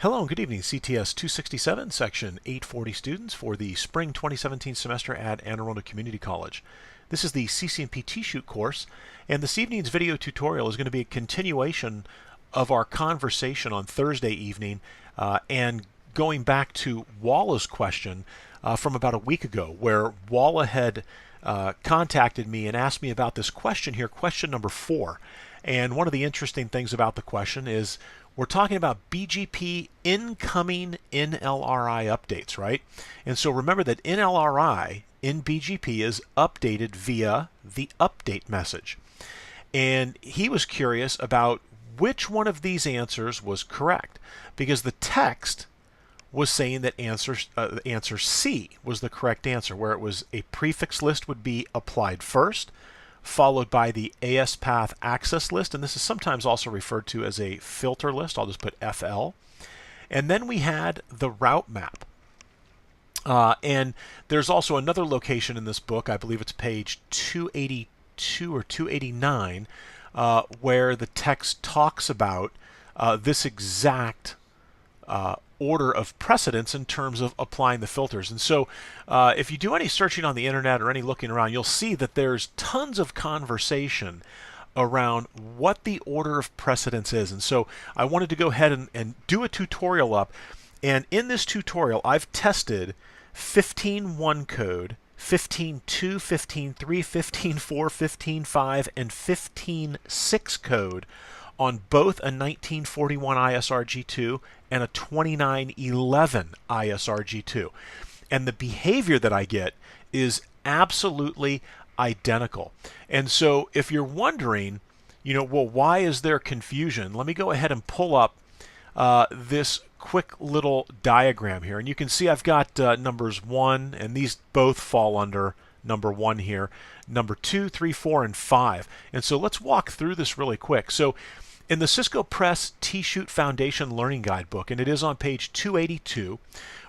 Hello and good evening, CTS267 Section 840 students for the Spring 2017 semester at Anne Arundel Community College. This is the CCNP T-Shoot course, and this evening's video tutorial is going to be a continuation of our conversation on Thursday evening and going back to Walla's question from about a week ago, where Walla had contacted me and asked me about this question here, question number 4. And one of the interesting things about the question is we're talking about BGP incoming NLRI updates, right? And so remember that NLRI in BGP is updated via the update message. And he was curious about which one of these answers was correct, because the text was saying that answer C was the correct answer, where it was a prefix list would be applied first, followed by the AS path access list, and this is sometimes also referred to as a filter list. I'll just put FL. And then we had the route map. And there's also another location in this book, I believe it's page 282 or 289, where the text talks about this exact order of precedence in terms of applying the filters. And so if you do any searching on the internet or any looking around, you'll see that there's tons of conversation around what the order of precedence is. And so I wanted to go ahead and do a tutorial up. And in this tutorial, I've tested 15.1 code, 15.2, 15.3, 15.4, 15.5, and 15.6 code on both a 1941 ISRG2 and a 2911 ISRG2. And the behavior that I get is absolutely identical. And so if you're wondering, well, why is there confusion? Let me go ahead and pull up this quick little diagram here. And you can see I've got numbers 1, and these both fall under number 1 here, number 2, 3, 4, and 5. And so let's walk through this really quick. So in the Cisco Press T-Shoot Foundation Learning Guide book, and it is on page 282,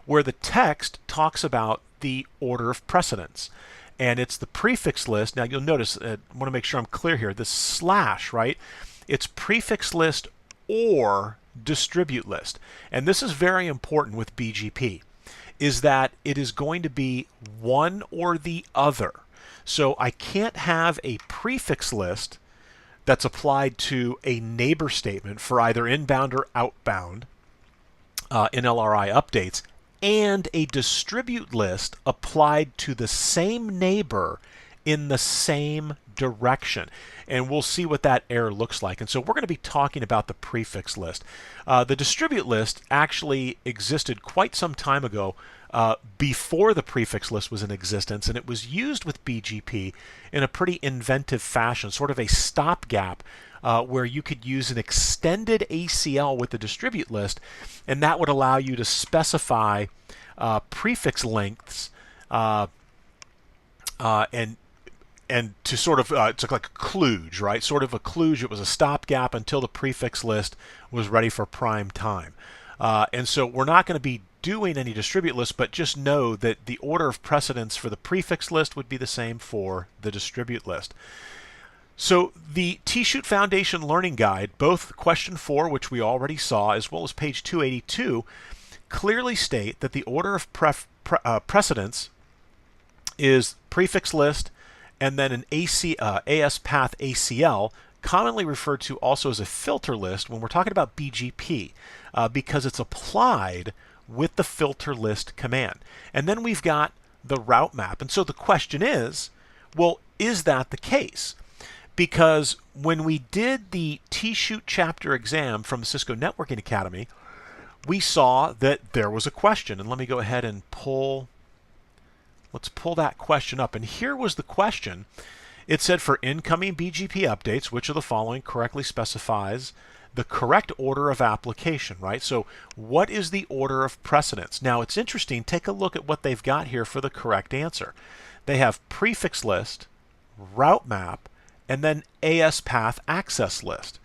where the text talks about the order of precedence. And it's the prefix list. Now you'll notice, I want to make sure I'm clear here, this slash, right? It's prefix list or distribute list. And this is very important with BGP, is that it is going to be one or the other. So I can't have a prefix list that's applied to a neighbor statement for either inbound or outbound NLRI updates, and a distribute list applied to the same neighbor in the same direction. And we'll see what that error looks like. And so we're going to be talking about the prefix list. The distribute list actually existed quite some time ago, before the prefix list was in existence, and it was used with BGP in a pretty inventive fashion, sort of a stopgap where you could use an extended ACL with the distribute list, and that would allow you to specify prefix lengths and to sort of, it's like a kludge, right? Sort of a kludge. It was a stopgap until the prefix list was ready for prime time. And so we're not going to be doing any distribute lists, but just know that the order of precedence for the prefix list would be the same for the distribute list. So the T-Shoot Foundation Learning Guide, both question 4, which we already saw, as well as page 282, clearly state that the order of precedence is prefix list and then an AS path ACL, commonly referred to also as a filter list when we're talking about BGP, because it's applied with the filter list command. And then we've got the route map. And so the question is, well, is that the case? Because when we did the T-Shoot chapter exam from the Cisco Networking Academy, we saw that there was a question. And let me go ahead and let's pull that question up. And here was the question. It said, for incoming BGP updates, which of the following correctly specifies the correct order of application, right? So what is the order of precedence? Now it's interesting, take a look at what they've got here for the correct answer. They have prefix list, route map, and then AS path access list.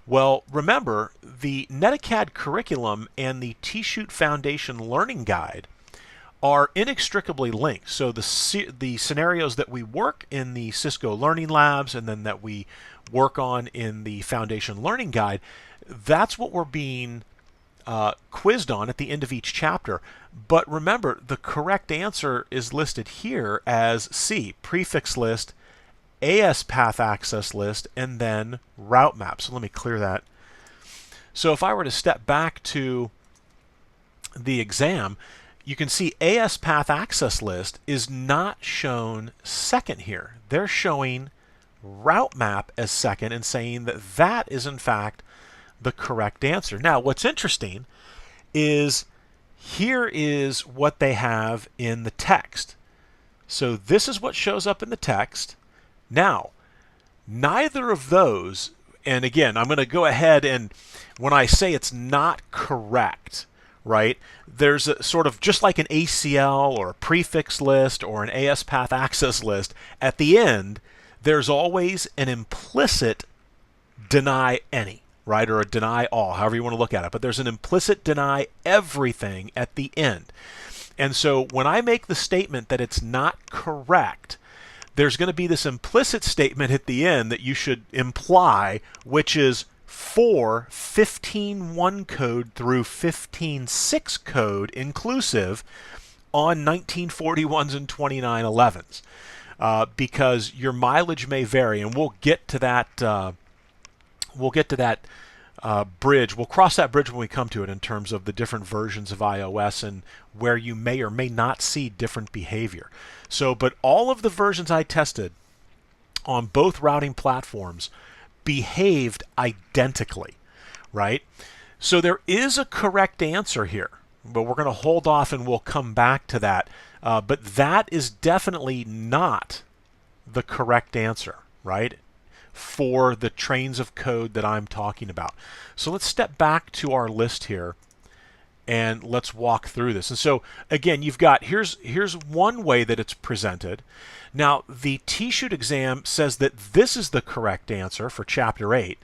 Well, remember, the NetAcad curriculum and the T-Shoot Foundation Learning Guide are inextricably linked. So the scenarios that we work in the Cisco Learning Labs and then that we work on in the Foundation Learning Guide, that's what we're being quizzed on at the end of each chapter. But remember, the correct answer is listed here as C, Prefix List, AS Path Access List, and then Route Map. So let me clear that. So if I were to step back to the exam, you can see AS Path Access List is not shown second here. They're showing Route Map as second and saying that that is in fact the correct answer. Now, what's interesting is here is what they have in the text. So this is what shows up in the text. Now, neither of those, and again, I'm going to go ahead and when I say it's not correct, right, there's a sort of just like an ACL or a prefix list or an AS path access list, at the end, there's always an implicit deny any, right, or a deny all, however you want to look at it. But there's an implicit deny everything at the end. And so when I make the statement that it's not correct, there's going to be this implicit statement at the end that you should imply, which is for 15.1 code through 15.6 code inclusive on 1941s and 2911s. Because your mileage may vary, and we'll get to that. Bridge. We'll cross that bridge when we come to it in terms of the different versions of iOS and where you may or may not see different behavior. So, but all of the versions I tested on both routing platforms behaved identically, right? So there is a correct answer here, but we're going to hold off and we'll come back to that. But that is definitely not the correct answer, right, for the trains of code that I'm talking about. So let's step back to our list here and let's walk through this. And so again, you've got, here's one way that it's presented. Now the T-Shoot exam says that this is the correct answer for Chapter 8.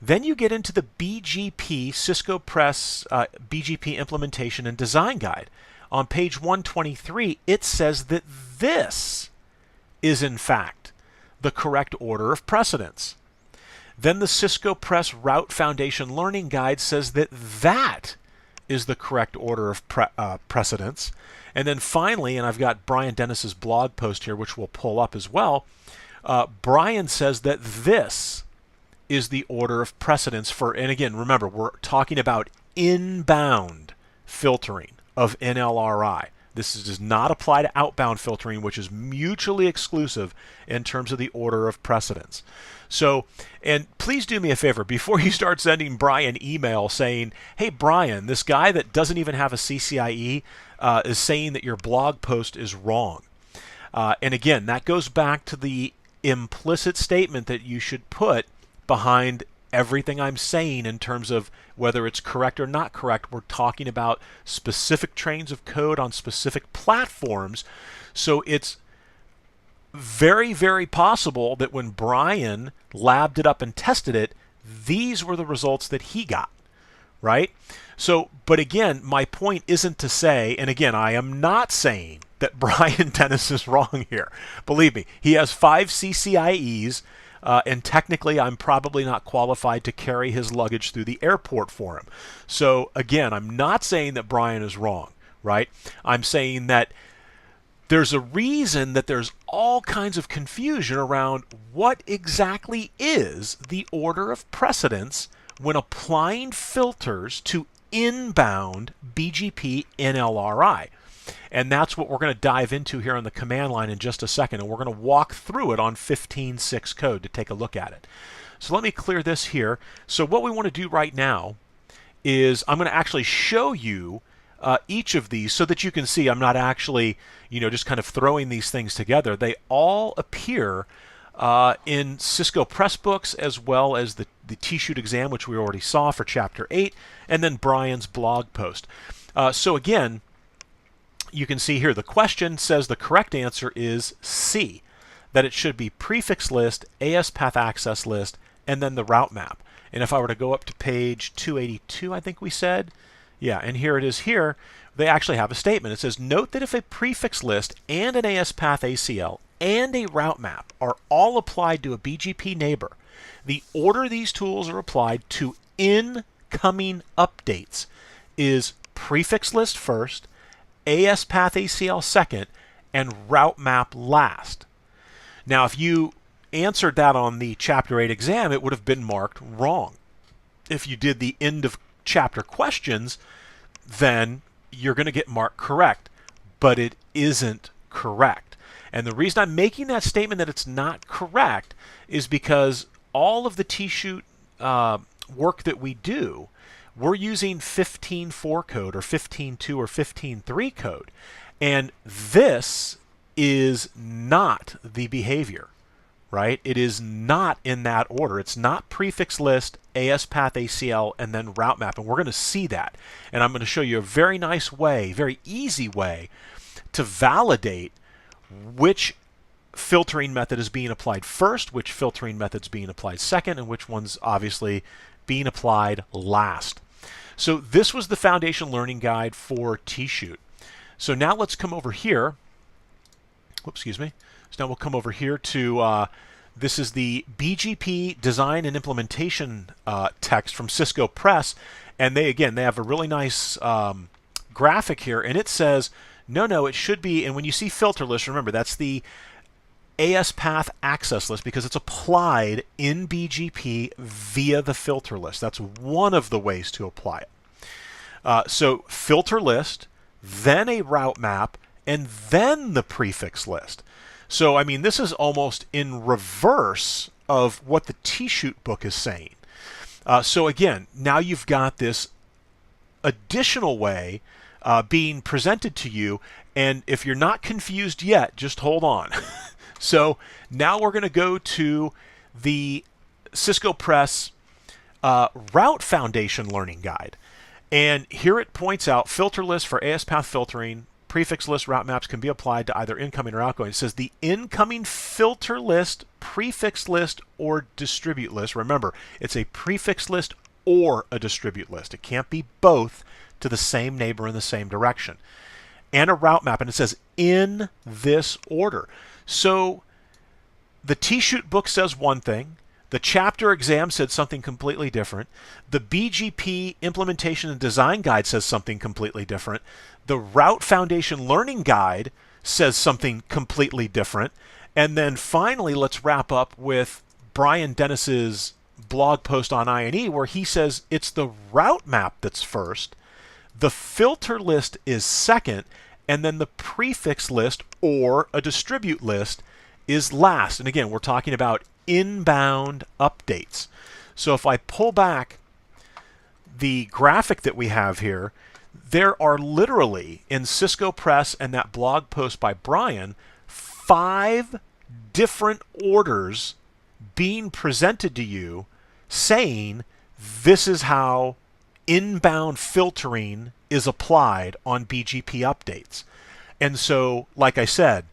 Then you get into the BGP, Cisco Press BGP Implementation and Design Guide. On page 123, it says that this is in fact the correct order of precedence. Then the Cisco Press Route Foundation Learning Guide says that that is the correct order of precedence. And then finally, and I've got Brian Dennis's blog post here, which we'll pull up as well, Brian says that this is the order of precedence for, and again, remember, we're talking about inbound filtering of NLRI. This does not apply to outbound filtering, which is mutually exclusive in terms of the order of precedence. So, and please do me a favor, before you start sending Brian email saying, hey Brian, this guy that doesn't even have a CCIE is saying that your blog post is wrong. And again, that goes back to the implicit statement that you should put behind everything I'm saying in terms of whether it's correct or not correct. We're talking about specific trains of code on specific platforms. So it's very, very possible that when Brian labbed it up and tested it, these were the results that he got, right? So, but again, my point isn't to say, and again, I am not saying that Brian Dennis is wrong here. Believe me, he has 5 CCIEs. And technically, I'm probably not qualified to carry his luggage through the airport for him. So again, I'm not saying that Brian is wrong, right? I'm saying that there's a reason that there's all kinds of confusion around what exactly is the order of precedence when applying filters to inbound BGP NLRI. And that's what we're going to dive into here on the command line in just a second. And we're going to walk through it on 15.6 code to take a look at it. So let me clear this here. So what we want to do right now is I'm going to actually show you each of these so that you can see I'm not actually, just kind of throwing these things together. They all appear in Cisco Pressbooks as well as the T-Shoot exam, which we already saw for Chapter 8, and then Brian's blog post. So again, you can see here the question says the correct answer is C, that it should be Prefix List, AS Path Access List, and then the route map. And if I were to go up to page 282, I think we said, yeah, and here it is here, they actually have a statement. It says, note that if a prefix list and an AS Path ACL and a route map are all applied to a BGP neighbor, the order these tools are applied to incoming updates is prefix list first, AS path ACL second, and route map last. Now, if you answered that on the Chapter 8 exam, it would have been marked wrong. If you did the end of chapter questions, then you're going to get marked correct, but it isn't correct. And the reason I'm making that statement that it's not correct is because all of the T-Shoot work that we do, we're using 15.4 code or 15.2 or 15.3 code. And this is not the behavior, right? It is not in that order. It's not prefix list, AS path ACL, and then route map. And we're going to see that. And I'm going to show you a very nice way, very easy way to validate which filtering method is being applied first, which filtering method's being applied second, and which one's obviously being applied last. So this was the Foundation Learning Guide for T-Shoot. So now let's come over here. Whoops, excuse me. So now we'll come over here to, this is the BGP Design and Implementation text from Cisco Press. And they have a really nice graphic here. And it says, no, it should be, and when you see filter list, remember, that's the AS path access list because it's applied in BGP via the filter list. That's one of the ways to apply it. So filter list, then a route map, and then the prefix list. So, I mean, this is almost in reverse of what the T-Shoot book is saying. So again, now you've got this additional way being presented to you, and if you're not confused yet, just hold on. So now we're going to go to the Cisco Press Route Foundation Learning Guide. And here it points out filter list for AS path filtering, prefix list route maps can be applied to either incoming or outgoing. It says the incoming filter list, prefix list, or distribute list. Remember, it's a prefix list or a distribute list. It can't be both to the same neighbor in the same direction. And a route map, and it says in this order. So the T-Shoot book says one thing. The chapter exam said something completely different. The BGP Implementation and Design Guide says something completely different. The Route Foundation Learning Guide says something completely different. And then finally, let's wrap up with Brian Dennis's blog post on INE where he says it's the route map that's first, the filter list is second, and then the prefix list or a distribute list is last. And again, we're talking about inbound updates. So if I pull back the graphic that we have here, there are literally in Cisco Press and that blog post by Brian 5 different orders being presented to you saying this is how inbound filtering is applied on BGP updates. And so, like I said,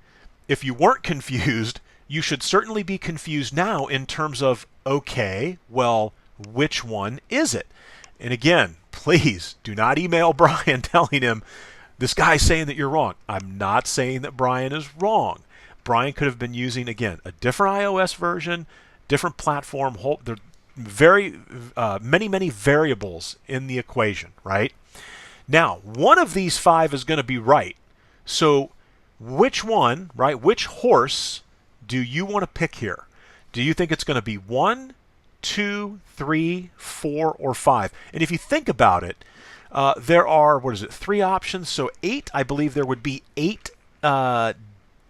if you weren't confused, you should certainly be confused now in terms of, okay, well, which one is it? And again, please do not email Brian telling him, this guy's saying that you're wrong. I'm not saying that Brian is wrong. Brian could have been using, again, a different iOS version, different platform. There are many variables in the equation, right? Now, one of these 5 is going to be right. So which one, right, which horse do you want to pick here? Do you think it's going to be 1, 2, 3, 4, or 5? And if you think about it, there are, 3 options. So 8, I believe there would be 8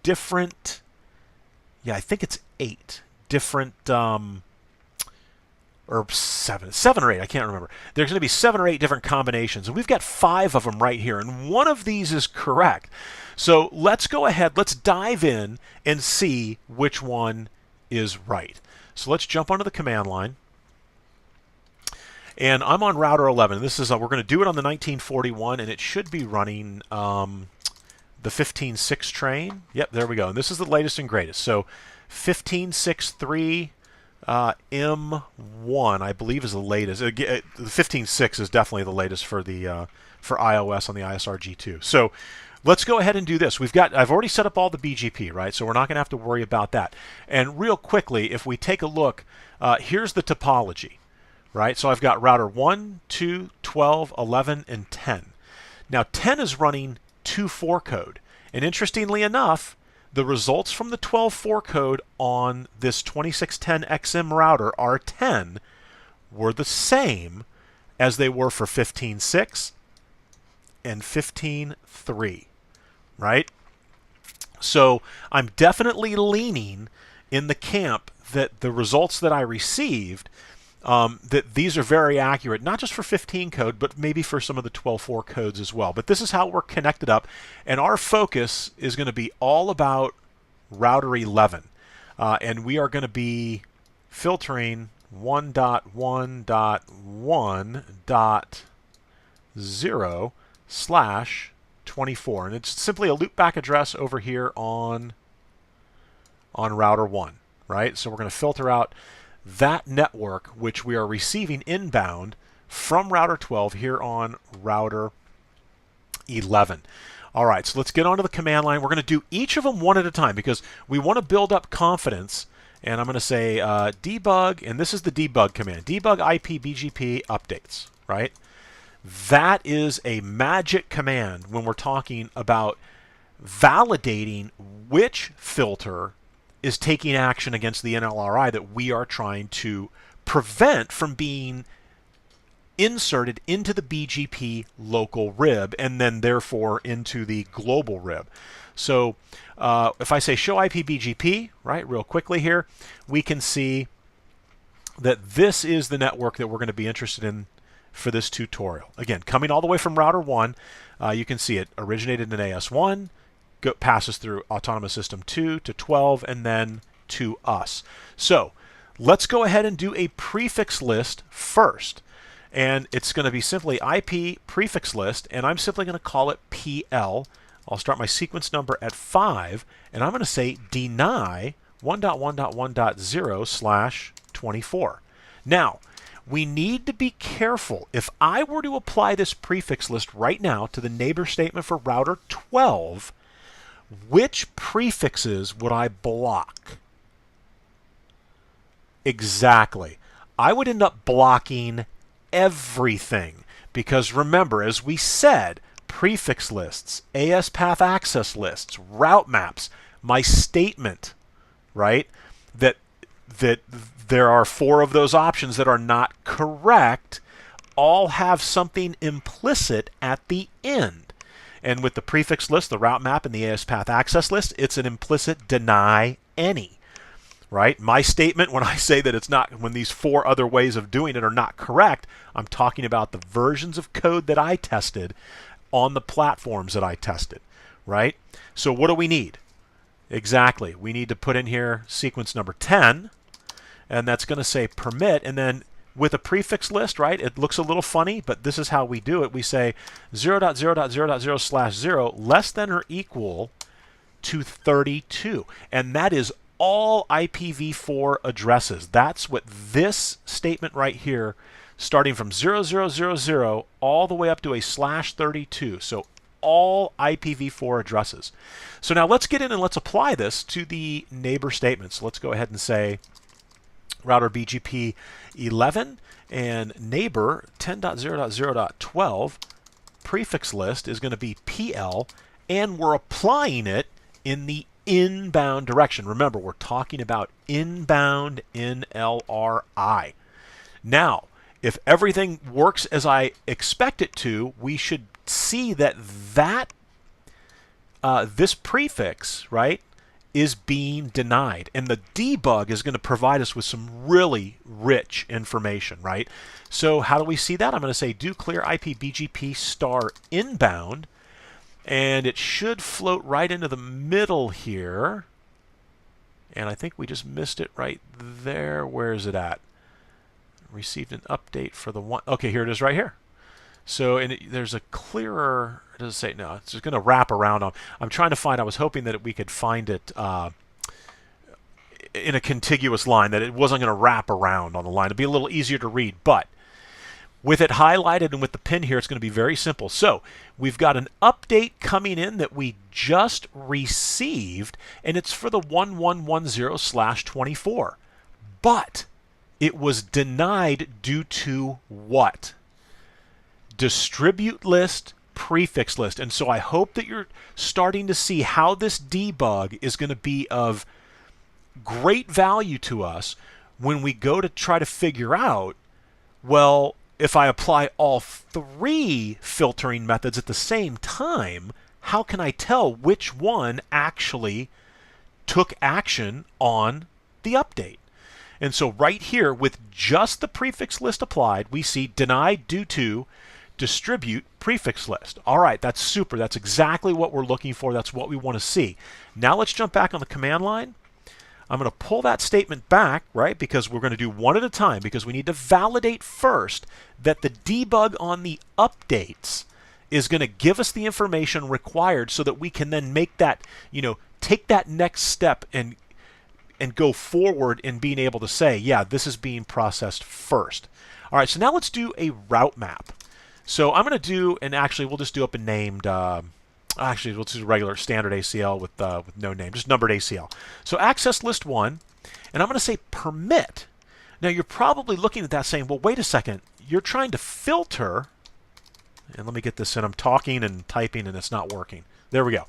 different, I think it's 8 different, or 7 or 8, I can't remember. There's going to be 7 or 8 different combinations, and we've got 5 of them right here, and one of these is correct. So let's go ahead, let's dive in and see which one is right. So let's jump onto the command line. And I'm on router 11. This is we're going to do it on the 1941, and it should be running the 15.6 train. Yep, there we go. And this is the latest and greatest. So 15.6.3 M1, I believe, is the latest. The 15.6 is definitely the latest for the for iOS on the ISRG2. So let's go ahead and do this. I've already set up all the BGP, right? So we're not going to have to worry about that. And real quickly, if we take a look, here's the topology, right? So I've got router 1, 2, 12, 11, and 10. Now 10 is running 2.4 code. And interestingly enough, the results from the 12.4 code on this 2610XM router R10 were the same as they were for 15.6 and 15.3, right? So I'm definitely leaning in the camp that the results that I received, that these are very accurate, not just for 15 code, but maybe for some of the 12.4 codes as well. But this is how we're connected up, and our focus is going to be all about router 11. And we are going to be filtering 1.1.1.0/24, and it's simply a loopback address over here on router 1, right? So we're going to filter out that network which we are receiving inbound from router 12 here on router 11. All right, so let's get onto the command line. We're going to do each of them one at a time because we want to build up confidence. And I'm going to say debug, and this is the debug command. Debug IP BGP updates, right? That is a magic command when we're talking about validating which filter is taking action against the NLRI that we are trying to prevent from being inserted into the BGP local RIB and then therefore into the global RIB. So if I say show IP BGP, right, real quickly here, we can see that this is the network that we're going to be interested in for this tutorial. Again, coming all the way from router 1, you can see it originated in AS1, passes through Autonomous System 2 to 12, and then to us. So let's go ahead and do a prefix list first. And it's going to be simply IP prefix list, and I'm simply going to call it PL. I'll start my sequence number at 5, and I'm going to say deny 1.1.1.0/24. Now, we need to be careful. If I were to apply this prefix list right now to the neighbor statement for router 12, which prefixes would I block? Exactly. I would end up blocking everything because remember, as we said, prefix lists, AS path access lists, route maps, my statement, right, that there are 4 of those options that are not correct, all have something implicit at the end. And with the prefix list, the route map, and the AS path access list, it's an implicit deny any. Right? My statement, when I say that it's not, when these 4 other ways of doing it are not correct, I'm talking about the versions of code that I tested on the platforms that I tested, right? So what do we need? Exactly. We need to put in here sequence number 10, and that's going to say permit, and then with a prefix list, right, it looks a little funny, but this is how we do it. We say 0.0.0.0/0 less than or equal to 32, and that is all IPv4 addresses. That's what this statement right here, starting from 0000 all the way up to a /32. So all IPv4 addresses. So now let's get in and let's apply this to the neighbor statement. So let's go ahead and say router BGP 11 and neighbor 10.0.0.12 prefix list is going to be PL, and we're applying it in the inbound direction. Remember, we're talking about inbound NLRI. Now, if everything works as I expect it to, we should see that this prefix, right, is being denied. And the debug is going to provide us with some really rich information, right? So how do we see that? I'm going to say do clear IP BGP star inbound, and it should float right into the middle here. And I think we just missed it right there. Where is it at? Received an update for the one. Okay, here it is right here. So there's a clearer, it doesn't say, no, it's just going to wrap around on. I'm trying to find, I was hoping that we could find it in a contiguous line, that it wasn't going to wrap around on the line. It'd be a little easier to read, but with it highlighted and with the pin here, it's going to be very simple. So we've got an update coming in that we just received, and it's for the 1110/24. But It was denied due to what? Distribute list, prefix list. And so I hope that you're starting to see how this debug is going to be of great value to us when we go to try to figure out, well, if I apply all three filtering methods at the same time, how can I tell which one actually took action on the update? And so right here, with just the prefix list applied, we see denied due to distribute prefix list. All right, that's super. That's exactly what we're looking for. That's what we want to see. Now let's jump back on the command line. I'm going to pull that statement back, right, because we're going to do one at a time, because we need to validate first that the debug on the updates is going to give us the information required so that we can then make that, take that next step and go forward in being able to say, yeah, this is being processed first. All right, so now let's do a route map. So I'm going to do, and actually we'll just do up a named, actually we'll do regular standard ACL with no name, just numbered ACL. So access list 1, and I'm going to say permit. Now you're probably looking at that saying, well, wait a second, you're trying to filter, and let me get this in, I'm talking and typing and it's not working. There we go.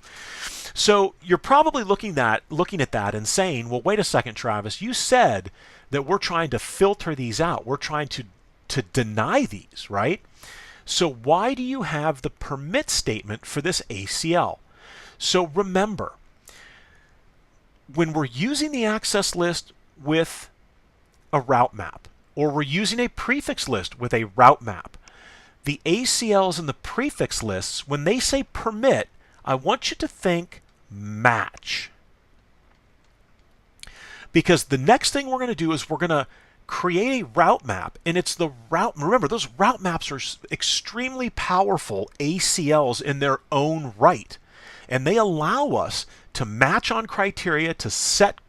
So you're probably looking at that and saying, well, wait a second, Travis, you said that we're trying to filter these out. We're trying to deny these, right? So why do you have the permit statement for this ACL? So remember, when we're using the access list with a route map, or we're using a prefix list with a route map, the ACLs and the prefix lists, when they say permit, I want you to think match. Because the next thing we're going to do is we're going to create a route map, and it's the route. Remember, those route maps are extremely powerful ACLs in their own right, and they allow us to match on criteria, to set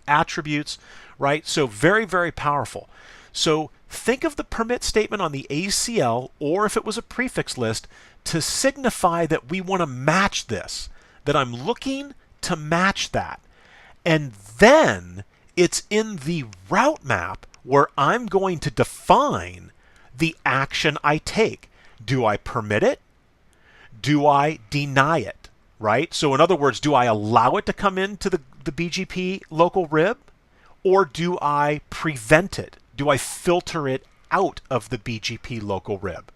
attributes, right? So very, very powerful. So think of the permit statement on the ACL, or if it was a prefix list, to signify that we want to match this, that I'm looking to match that. And then it's in the route map where I'm going to define the action I take. Do I permit it? Do I deny it? Right? So in other words, do I allow it to come into the BGP local rib? Or do I prevent it? Do I filter it out of the BGP local rib?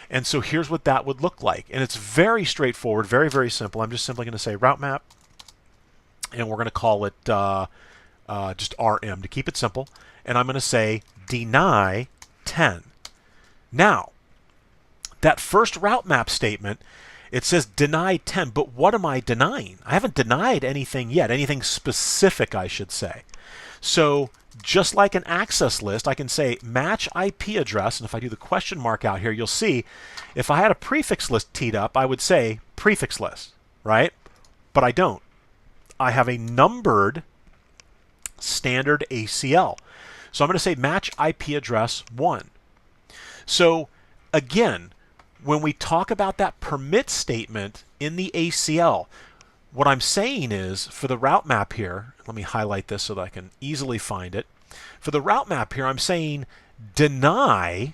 And so here's what that would look like. And it's very straightforward, very, very simple. I'm just simply going to say route map, and we're going to call it just RM to keep it simple. And I'm going to say deny 10. Now, that first route map statement, it says deny 10, but what am I denying? I haven't denied anything yet, anything specific, I should say. So just like an access list, I can say match IP address, and if I do the question mark out here, you'll see if I had a prefix list teed up, I would say prefix list, right? But I don't. I have a numbered standard ACL. So I'm going to say match IP address 1. So again, when we talk about that permit statement in the ACL, what I'm saying is for the route map here, let me highlight this so that I can easily find it. For the route map here, I'm saying deny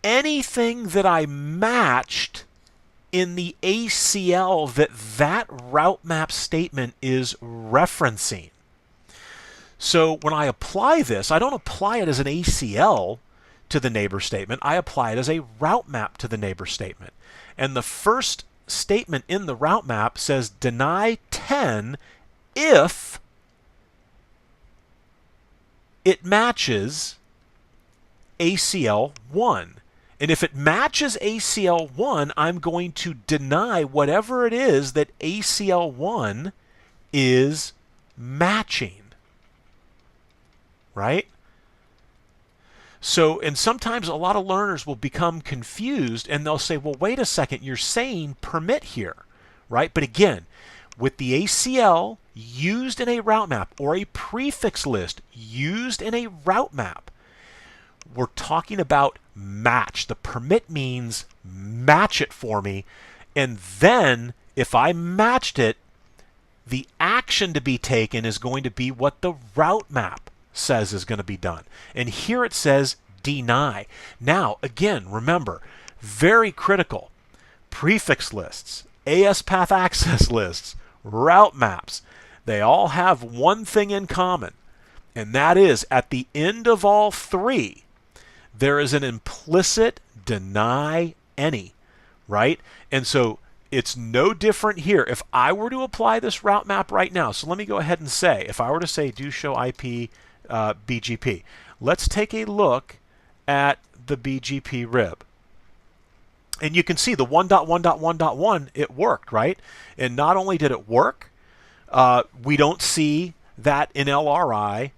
anything that I matched in the ACL that route map statement is referencing. So when I apply this, I don't apply it as an ACL to the neighbor statement. I apply it as a route map to the neighbor statement. And the first statement in the route map says deny 10 if it matches ACL 1. And if it matches ACL 1, I'm going to deny whatever it is that ACL 1 is matching. Right? So, and sometimes a lot of learners will become confused and they'll say, well, wait a second, you're saying permit here, right? But again, with the ACL used in a route map or a prefix list used in a route map, we're talking about match. The permit means match it for me. And then if I matched it, the action to be taken is going to be what the route map says is going to be done. And here it says deny. Now, again, remember, very critical. Prefix lists, AS path access lists, route maps, they all have one thing in common, and that is at the end of all three, there is an implicit deny any, right? And so it's no different here. If I were to apply this route map right now, so let me go ahead and say, if I were to say do show IP BGP, let's take a look at the BGP rib. And you can see the 1.1.1.1, it worked, right? And not only did it work, we don't see that in LRI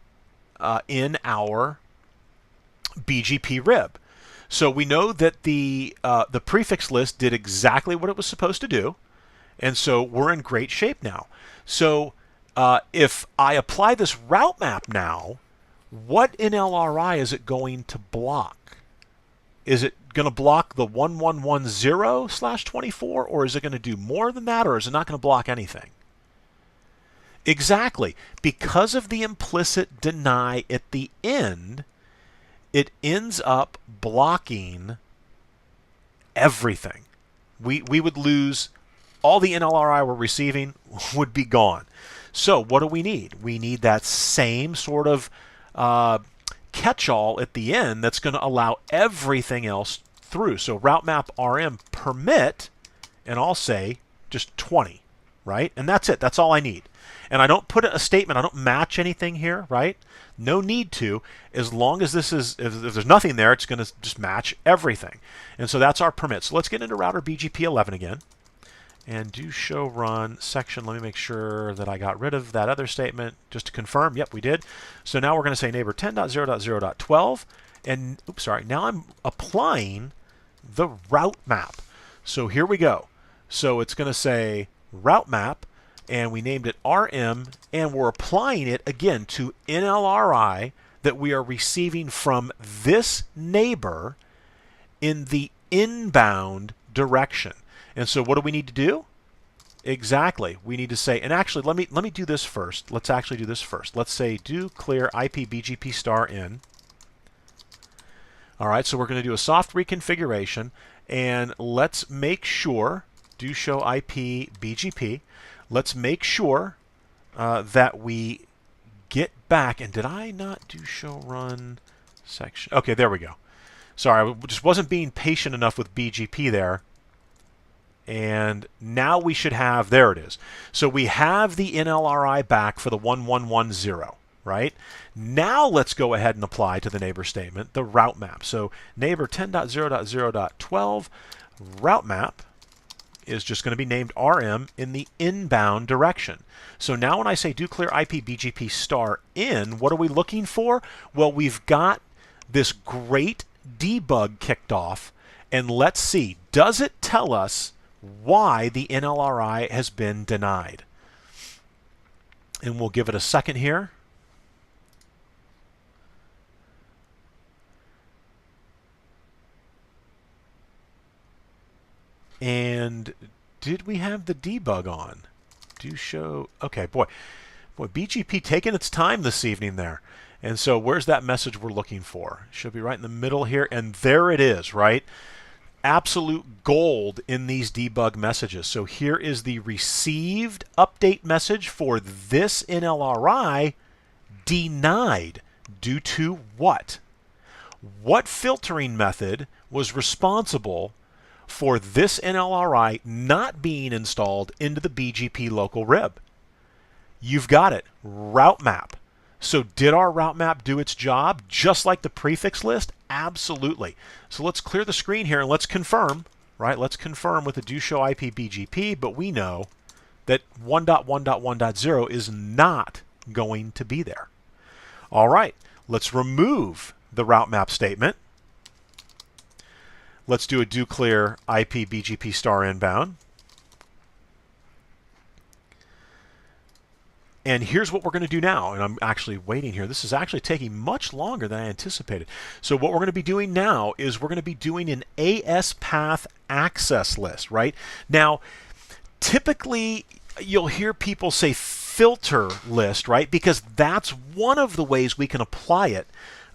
in our BGP rib. So we know that the prefix list did exactly what it was supposed to do, and so we're in great shape now. So if I apply this route map now, what in LRI is it going to block? Is it going to block the 1110/24, or is it going to do more than that, or is it not going to block anything? Exactly. Because of the implicit deny at the end, it ends up blocking everything. We would lose all the NLRI we're receiving would be gone. So what do we need? We need that same sort of catch-all at the end that's going to allow everything else through. So route map RM permit, and I'll say just 20, right? And that's it. That's all I need. And I don't put a statement. I don't match anything here, right? No need to. As long as this is, if there's nothing there, it's going to just match everything. And so that's our permit. So let's get into router BGP 11 again. And do show run section. Let me make sure that I got rid of that other statement just to confirm. Yep, we did. So now we're going to say neighbor 10.0.0.12. And, oops, sorry. Now I'm applying the route map. So here we go. So it's going to say route map, and we named it RM, and we're applying it again to NLRI that we are receiving from this neighbor in the inbound direction. And so what do we need to do? Exactly. We need to say, and actually let me do this first. Let's actually do this first. Let's say do clear IP BGP star in. All right, so we're going to do a soft reconfiguration, and let's make sure, do show IP BGP. Let's make sure that we get back, and did I not do show run section? Okay, there we go. Sorry, I just wasn't being patient enough with BGP there. And now we should have, there it is. So we have the NLRI back for the 1110, right? Now let's go ahead and apply to the neighbor statement the route map. So neighbor 10.0.0.12 route map is just going to be named RM in the inbound direction. So now when I say do clear IP BGP star in, what are we looking for? Well, we've got this great debug kicked off, and let's see, does it tell us why the NLRI has been denied? And we'll give it a second here. And did we have the debug on? Do show, okay, boy, BGP taking its time this evening there. And so where's that message we're looking for? Should be right in the middle here, and there it is, right? Absolute gold in these debug messages. So here is the received update message for this NLRI, denied due to what? What filtering method was responsible for this NLRI not being installed into the BGP local rib? You've got it, route map. So did our route map do its job just like the prefix list? Absolutely. So let's clear the screen here and let's confirm, right? Let's confirm with the do show IP BGP, but we know that 1.1.1.0 is not going to be there. All right, let's remove the route map statement. Let's do a do clear IP BGP star inbound. And here's what we're going to do now, and I'm actually waiting here. This is actually taking much longer than I anticipated. So what we're going to be doing now is we're going to be doing an AS path access list, right? Now, typically, you'll hear people say filter list, right? Because that's one of the ways we can apply it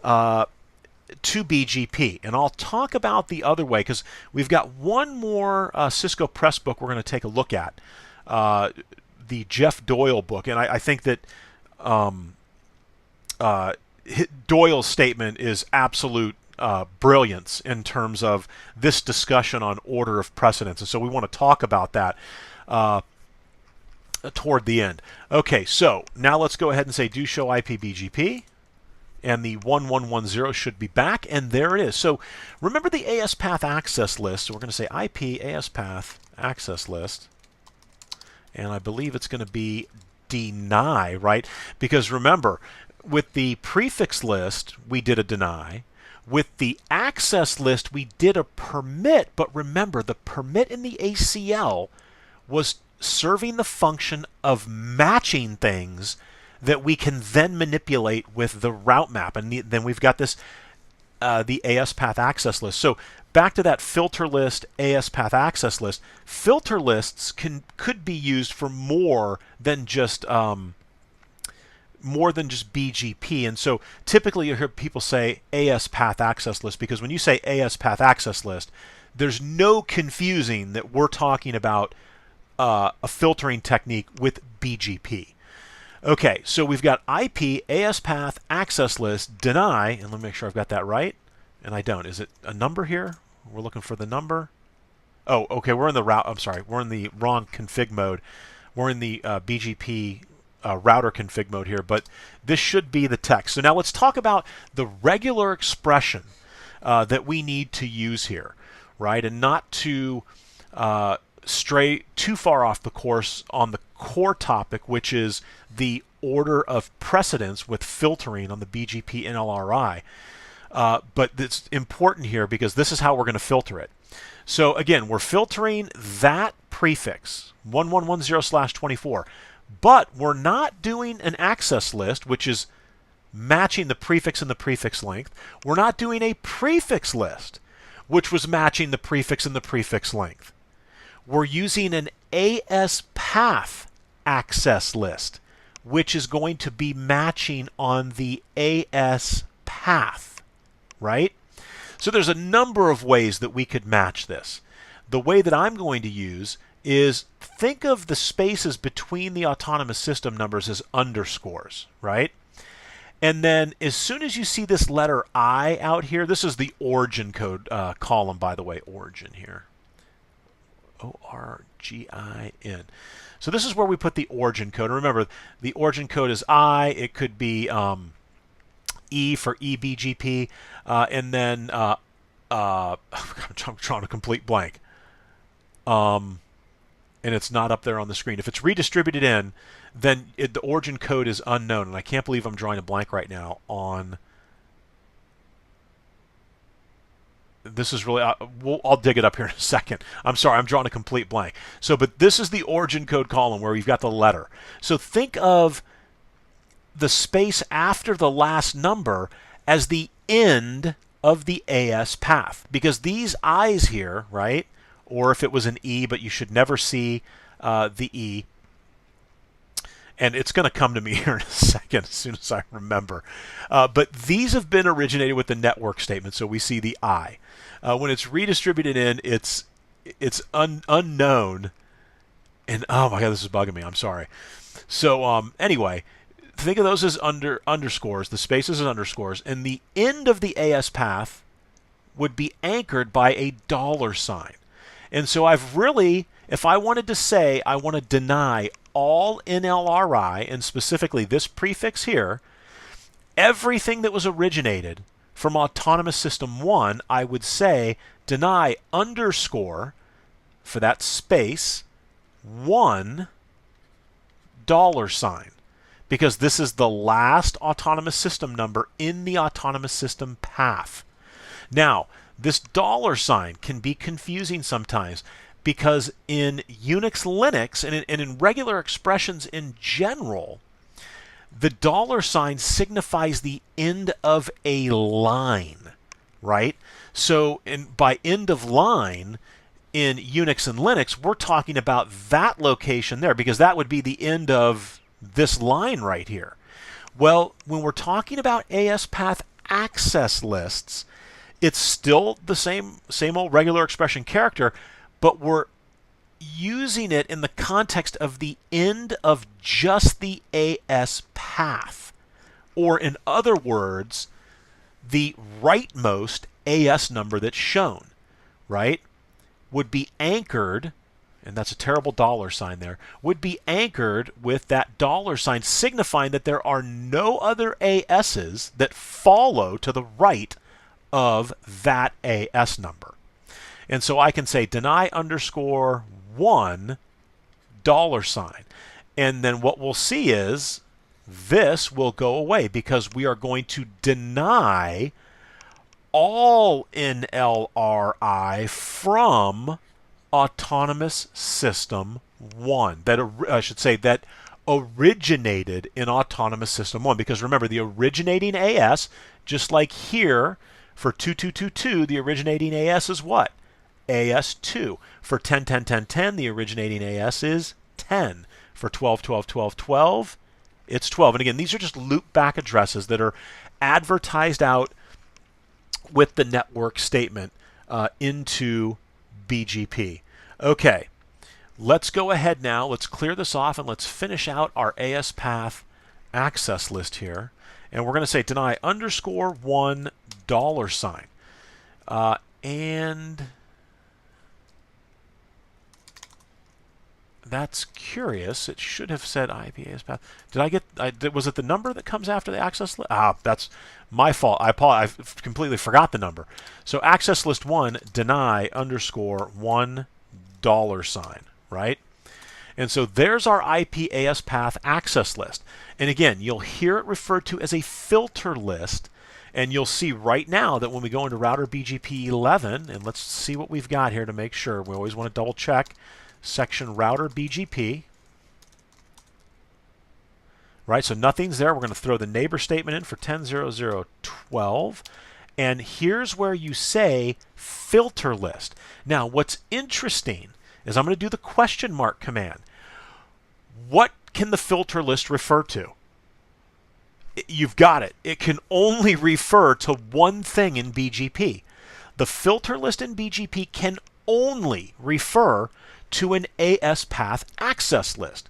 to BGP. And I'll talk about the other way because we've got one more Cisco press book we're going to take a look at, the Jeff Doyle book. And I think that Doyle's statement is absolute brilliance in terms of this discussion on order of precedence. And so we want to talk about that toward the end. Okay, so now let's go ahead and say do show IP BGP. And the 1110 should be back, and there it is. So remember the AS path access list. So we're going to say IP AS path access list. And I believe it's going to be deny, right? Because remember, with the prefix list, we did a deny. With the access list, we did a permit. But remember, the permit in the ACL was serving the function of matching things that we can then manipulate with the route map. And then we've got this, the AS path access list. So back to that filter list, AS path access list. Filter lists could be used for more than just BGP. And so typically you hear people say AS path access list, because when you say AS path access list, there's no confusing that we're talking about a filtering technique with BGP. Okay, so we've got IP, AS path, access list, deny, and let me make sure I've got that right. And I don't. Is it a number here? We're looking for the number. Oh, okay, we're in the route. I'm sorry, we're in the wrong config mode. We're in the BGP router config mode here, but this should be the text. So now let's talk about the regular expression that we need to use here, right? And not to stray too far off the course on the core topic, which is the order of precedence with filtering on the BGP NLRI. But it's important here because this is how we're going to filter it. So again, we're filtering that prefix, 1110/24, but we're not doing an access list, which is matching the prefix and the prefix length. We're not doing a prefix list, which was matching the prefix and the prefix length. We're using an AS path access list, which is going to be matching on the AS path, right? So there's a number of ways that we could match this. The way that I'm going to use is think of the spaces between the autonomous system numbers as underscores, right? And then as soon as you see this letter I out here, this is the origin code column, by the way, origin here. O-R-G-I-N. So this is where we put the origin code. And remember, the origin code is I. It could be E for eBGP. And then I'm drawing a complete blank. And it's not up there on the screen. If it's redistributed in, then the origin code is unknown. And I can't believe I'm drawing a blank right now on... This is really, I'll dig it up here in a second. I'm sorry, I'm drawing a complete blank. So, but this is the origin code column where we've got the letter. So think of the space after the last number as the end of the AS path. Because these I's here, right? Or if it was an E, but you should never see the E. And it's going to come to me here in a second as soon as I remember. But these have been originated with the network statement, so we see the I. When it's redistributed in, it's unknown. And oh my God, this is bugging me. I'm sorry. So anyway, think of those as underscores, the spaces as underscores, and the end of the AS path would be anchored by a $sign. And so I've really, if I wanted to say I want to deny all NLRI, and specifically this prefix here, everything that was originated from Autonomous System 1, I would say deny underscore for that space $1, because this is the last autonomous system number in the autonomous system path. Now, this $sign can be confusing sometimes, because in Unix, Linux, and in regular expressions in general, the $sign signifies the end of a line, right? So by end of line, in Unix and Linux, we're talking about that location there, because that would be the end of this line right here? Well, when we're talking about AS path access lists, it's still the same old regular expression character, but we're using it in the context of the end of just the AS path. Or in other words, the rightmost AS number that's shown, right, would be anchored, and that's a terrible $sign there, would be anchored with that $sign signifying that there are no other ASs that follow to the right of that AS number. And so I can say deny underscore $1, and then what we'll see is this will go away because we are going to deny all NLRI from Autonomous System 1. That I should say that originated in Autonomous System 1, because remember, the originating AS, just like here for 2222, the originating AS is what? AS2. For 10.10.10.10, the originating AS is 10. For 12.12.12.12, it's 12. And again, these are just loop-back addresses that are advertised out with the network statement into BGP. Okay, let's go ahead now. Let's clear this off and let's finish out our AS path access list here. And we're going to say deny underscore $1. And that's curious. It should have said IP AS path. Did I get? Was it the number that comes after the access list? That's my fault. I apologize. I completely forgot the number. So access list 1 deny underscore $1, right? And so there's our IP AS path access list. And again, you'll hear it referred to as a filter list. And you'll see right now that when we go into router BGP 11, and let's see what we've got here to make sure. We always want to double check. Section router BGP. Right, so nothing's there. We're going to throw the neighbor statement in for 10.0.0.12. And here's where you say filter list. Now, what's interesting is I'm going to do the question mark command. What can the filter list refer to? You've got it. It can only refer to one thing in BGP. The filter list in BGP can only refer to an AS path access list,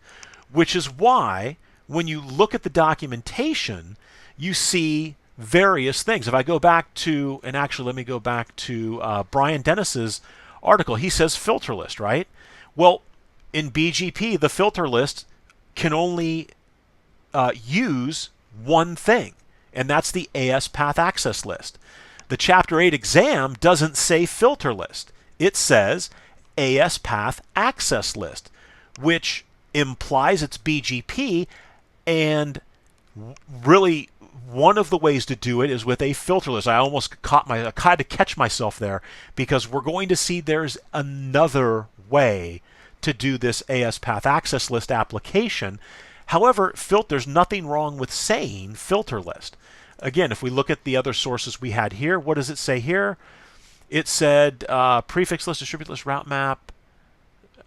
which is why when you look at the documentation, you see various things. If I go back to, and actually let me go back to Brian Dennis's article, he says filter list, right? Well, in BGP, the filter list can only use one thing, and that's the AS path access list. The Chapter 8 exam doesn't say filter list. It says AS path access list, which implies it's BGP, and really one of the ways to do it is with a filter list. I almost I had to catch myself there, because we're going to see there's another way to do this AS path access list application. However, there's nothing wrong with saying filter list. Again, if we look at the other sources we had here, what does it say here? It said prefix list, distributed list, route map.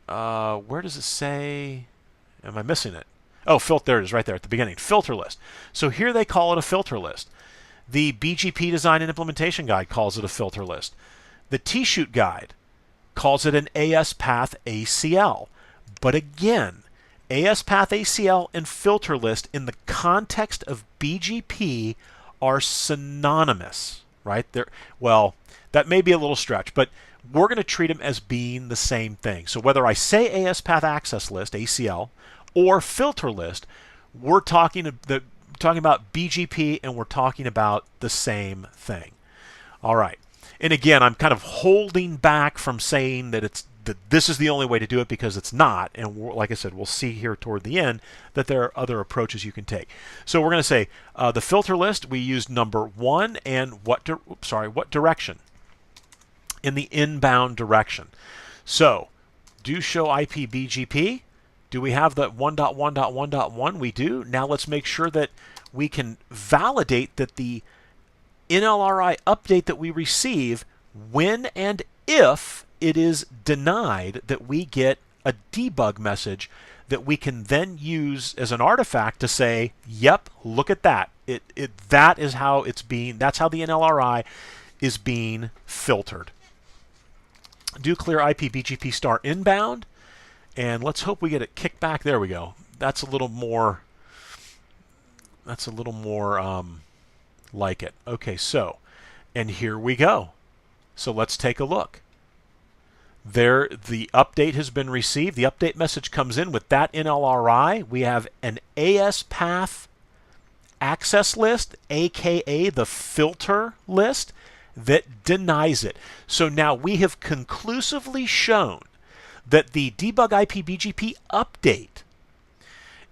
Where does it say? Am I missing it? Oh, there it is right there at the beginning. Filter list. So here they call it a filter list. The BGP Design and Implementation Guide calls it a filter list. The T-Shoot Guide calls it an AS path ACL. But again, AS path ACL and filter list in the context of BGP are synonymous, right? Well, that may be a little stretch, but we're going to treat them as being the same thing. So whether I say AS path access list, ACL, or filter list, we're talking about BGP, and we're talking about the same thing. All right. And again, I'm kind of holding back from saying that this is the only way to do it, because it's not. And like I said, we'll see here toward the end that there are other approaches you can take. So we're going to say the filter list, we used number 1 and what direction? In the inbound direction. So do show IP BGP. Do we have the 1.1.1.1? We do. Now let's make sure that we can validate that the NLRI update that we receive, when and if it is denied, that we get a debug message that we can then use as an artifact to say, yep, look at that. That is how it's being, that's how the NLRI is being filtered. Do clear IP BGP star inbound, and let's hope we get it kicked back. There we go. That's a little more like it. Okay, so, and here we go. So let's take a look. There, the update has been received. The update message comes in with that NLRI. We have an AS path access list, aka the filter list, that denies it. So now we have conclusively shown that the debug IP BGP update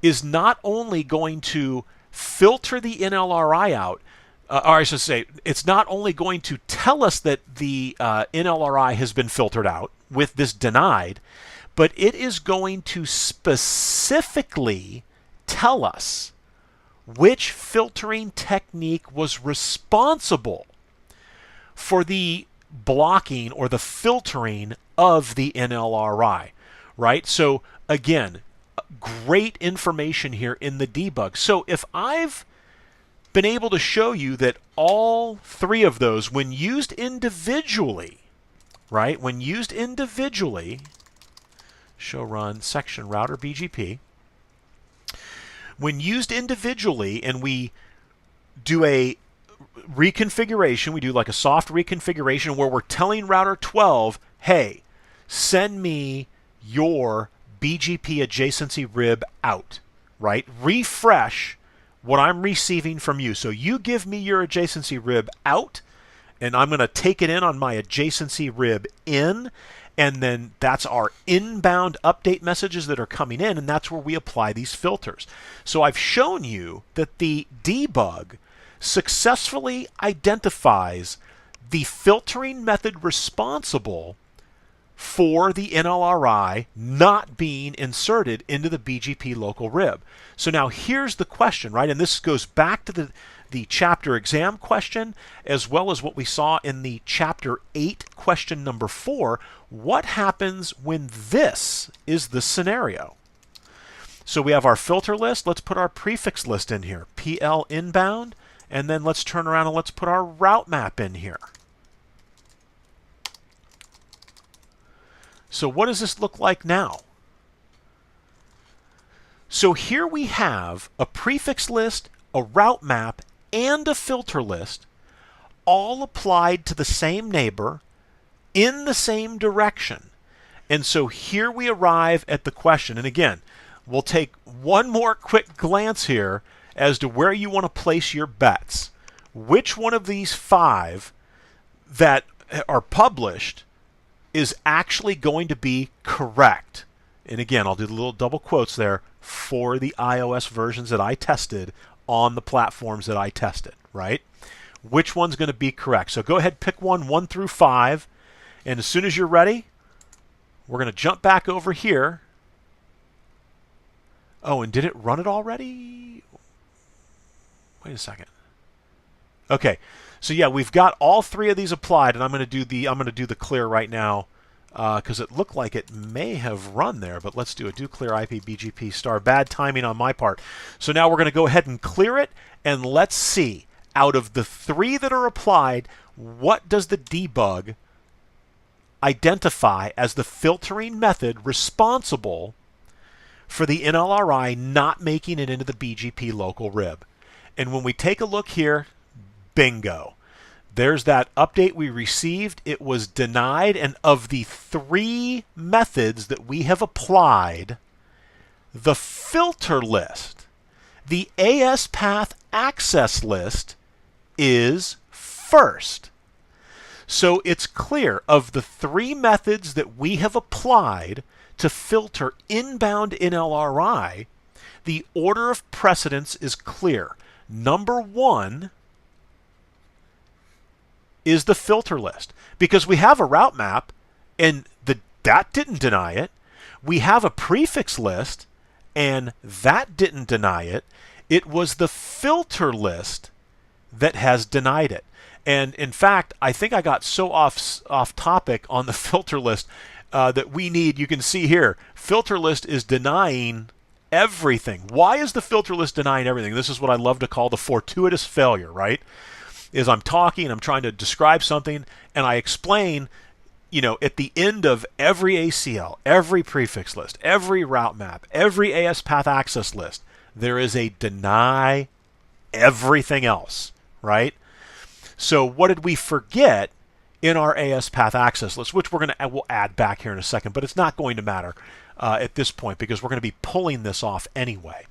is not only going to filter the NLRI out, or I should say, it's not only going to tell us that the NLRI has been filtered out with this denied, but it is going to specifically tell us which filtering technique was responsible for the blocking or the filtering of the NLRI, right? So again, great information here in the debug. So if I've been able to show you that all three of those, when used individually, right? When used individually, show run section router BGP, when used individually and we do a reconfiguration, we do like a soft reconfiguration where we're telling router 12, hey, send me your BGP adjacency rib out, right? Refresh what I'm receiving from you. So you give me your adjacency rib out, and I'm going to take it in on my adjacency rib in, and then that's our inbound update messages that are coming in, and that's where we apply these filters. So I've shown you that the debug successfully identifies the filtering method responsible for the NLRI not being inserted into the BGP local rib. So now here's the question, right? And this goes back to the chapter exam question, as well as what we saw in the chapter 8 question number 4. What happens when this is the scenario? So we have our filter list. Let's put our prefix list in here, PL inbound, and then let's turn around and let's put our route map in here. So what does this look like now? So here we have a prefix list, a route map, and a filter list, all applied to the same neighbor in the same direction. And so here we arrive at the question. And again, we'll take one more quick glance here as to where you want to place your bets. Which one of these 5 that are published is actually going to be correct? And again, I'll do the little double quotes there, for the iOS versions that I tested on the platforms that I tested, right? Which one's going to be correct? So go ahead, pick one through 5, and as soon as you're ready, we're going to jump back over here. Oh, and did it run it already? Wait a second. Okay, so yeah, we've got all 3 of these applied, and I'm going to do the clear right now, because it looked like it may have run there, but let's do clear IP BGP star. Bad timing on my part. So now we're going to go ahead and clear it, and let's see, out of the 3 that are applied, what does the debug identify as the filtering method responsible for the NLRI not making it into the BGP local rib? And when we take a look here, bingo. There's that update we received. It was denied, and of the 3 methods that we have applied, the filter list, the AS path access list, is first. So it's clear, of the 3 methods that we have applied to filter inbound NLRI, the order of precedence is clear. Number 1 is the filter list, because we have a route map and that didn't deny it. We have a prefix list and that didn't deny it. It was the filter list that has denied it. And in fact, I think I got so off topic on the filter list. that we need, you can see here, filter list is denying everything. Why is the filter list denying everything? This is what I love to call the fortuitous failure, right? Is I'm talking, I'm trying to describe something, and I explain, at the end of every ACL, every prefix list, every route map, every AS path access list, there is a deny everything else, right? So what did we forget in our AS path access list, which we'll add back here in a second, but it's not going to matter at this point because we're going to be pulling this off anyway.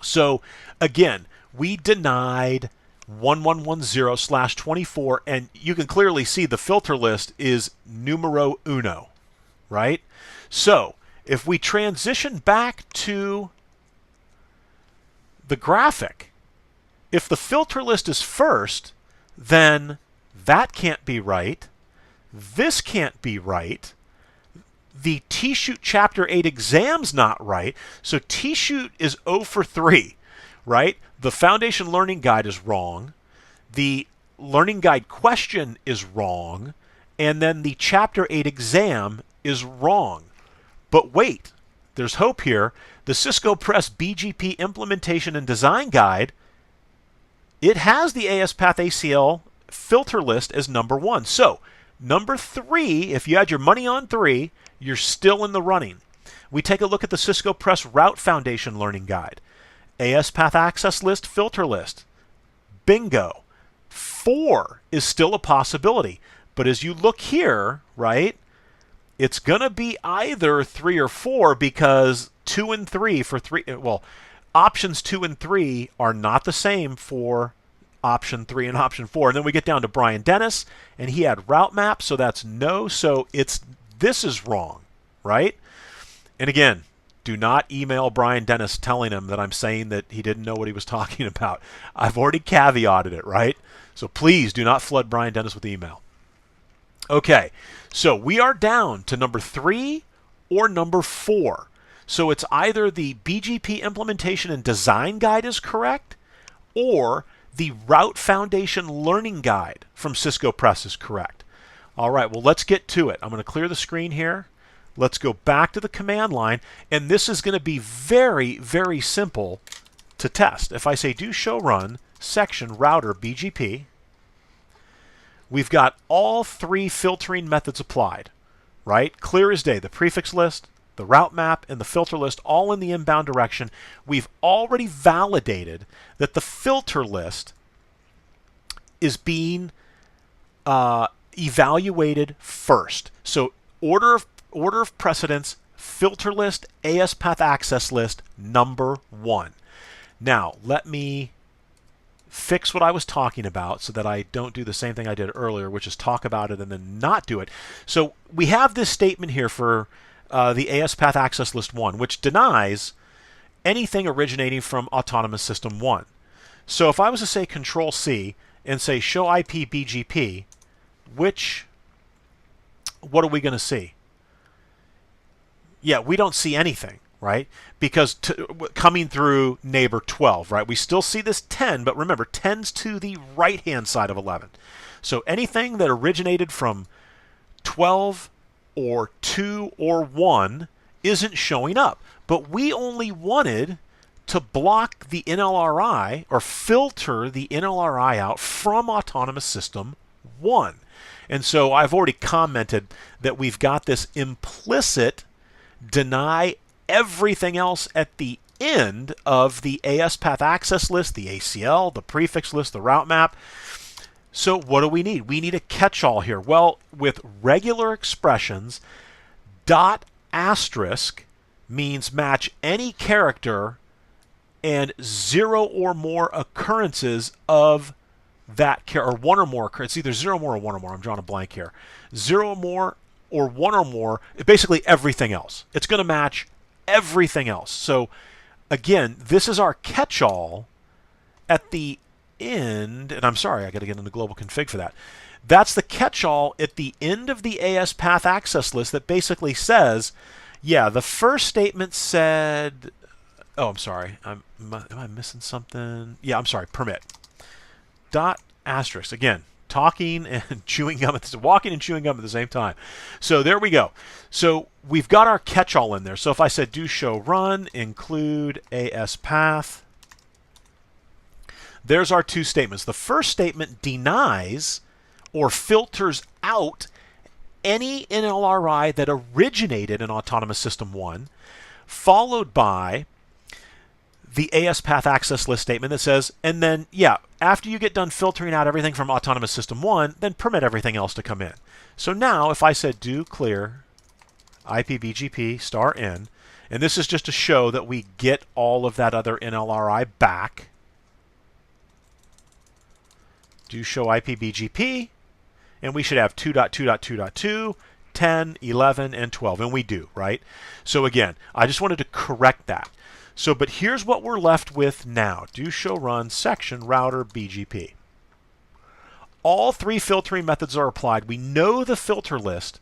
So again, we denied 1110/24, and you can clearly see the filter list is numero uno, right? So if we transition back to the graphic, if the filter list is first, then that can't be right. This can't be right. The T-Shoot Chapter 8 exam's not right. So T-Shoot is 0 for 3, right? The Foundation Learning Guide is wrong. The Learning Guide question is wrong. And then the Chapter 8 exam is wrong. But wait, there's hope here. The Cisco Press BGP Implementation and Design Guide, it has the ASPath ACL filter list as number 1. So number 3, if you had your money on 3, you're still in the running. We take a look at the Cisco Press Route Foundation Learning Guide. ASPath Access List filter list. Bingo. 4 is still a possibility. But as you look here, right, it's going to be either 3 or 4 because 2 and 3 for 3, well, options 2 and 3 are not the same for option 3 and option 4. And then we get down to Brian Dennis, and he had route map, so that's no. So this is wrong, right? And again, do not email Brian Dennis telling him that I'm saying that he didn't know what he was talking about. I've already caveated it, right? So please do not flood Brian Dennis with email. Okay, so we are down to number 3 or number 4. So it's either the BGP Implementation and Design Guide is correct, or the Route Foundation Learning Guide from Cisco Press is correct. All right, well, let's get to it. I'm going to clear the screen here. Let's go back to the command line, and this is going to be very, very simple to test. If I say do show run section router BGP, we've got all 3 filtering methods applied, right? Clear as day, the prefix list, the route map, and the filter list all in the inbound direction. We've already validated that the filter list is being evaluated first. So order of precedence, filter list, ASPath access list, number 1. Now, let me fix what I was talking about so that I don't do the same thing I did earlier, which is talk about it and then not do it. So we have this statement here for the ASPath access list 1, which denies anything originating from autonomous system 1. So if I was to say Control C and say show IP BGP, what are we going to see? Yeah, we don't see anything, right? Because coming through neighbor 12, right? We still see this 10, but remember, 10's to the right-hand side of 11. So anything that originated from 12 or 2 or 1 isn't showing up. But we only wanted to block the NLRI or filter the NLRI out from autonomous system 1. And so I've already commented that we've got this implicit deny everything else at the end of the ASPath access list, the ACL, the prefix list, the route map. So what do we need? We need a catch-all here. Well, with regular expressions, dot asterisk means match any character and 0 or more occurrences of that character, or 1 or more. It's either 0 or more or 1 or more. I'm drawing a blank here. 0 or more or 1 or more, basically everything else. It's going to match everything else. So again, this is our catch-all at the end, and I'm sorry, I got to get into global config for that. That's the catch-all at the end of the ASPath access list that basically says, yeah, the first statement said, oh, I'm sorry, am I missing something? Yeah, I'm sorry, permit. Dot asterisk, again, talking and chewing gum at the walking and chewing gum at the same time. So there we go. So we've got our catch-all in there. So if I said do show run include AS path, there's our two statements. The first statement denies or filters out any NLRI that originated in Autonomous System 1, followed by the AS path access list statement that says, and then, yeah, after you get done filtering out everything from Autonomous System 1, then permit everything else to come in. So now, if I said do clear IPBGP star in, and this is just to show that we get all of that other NLRI back, do show IPBGP, and we should have 2.2.2.2, 10, 11, and 12, and we do, right? So again, I just wanted to correct that. So, but here's what we're left with now. Do show run section router BGP. All three filtering methods are applied. We know the filter list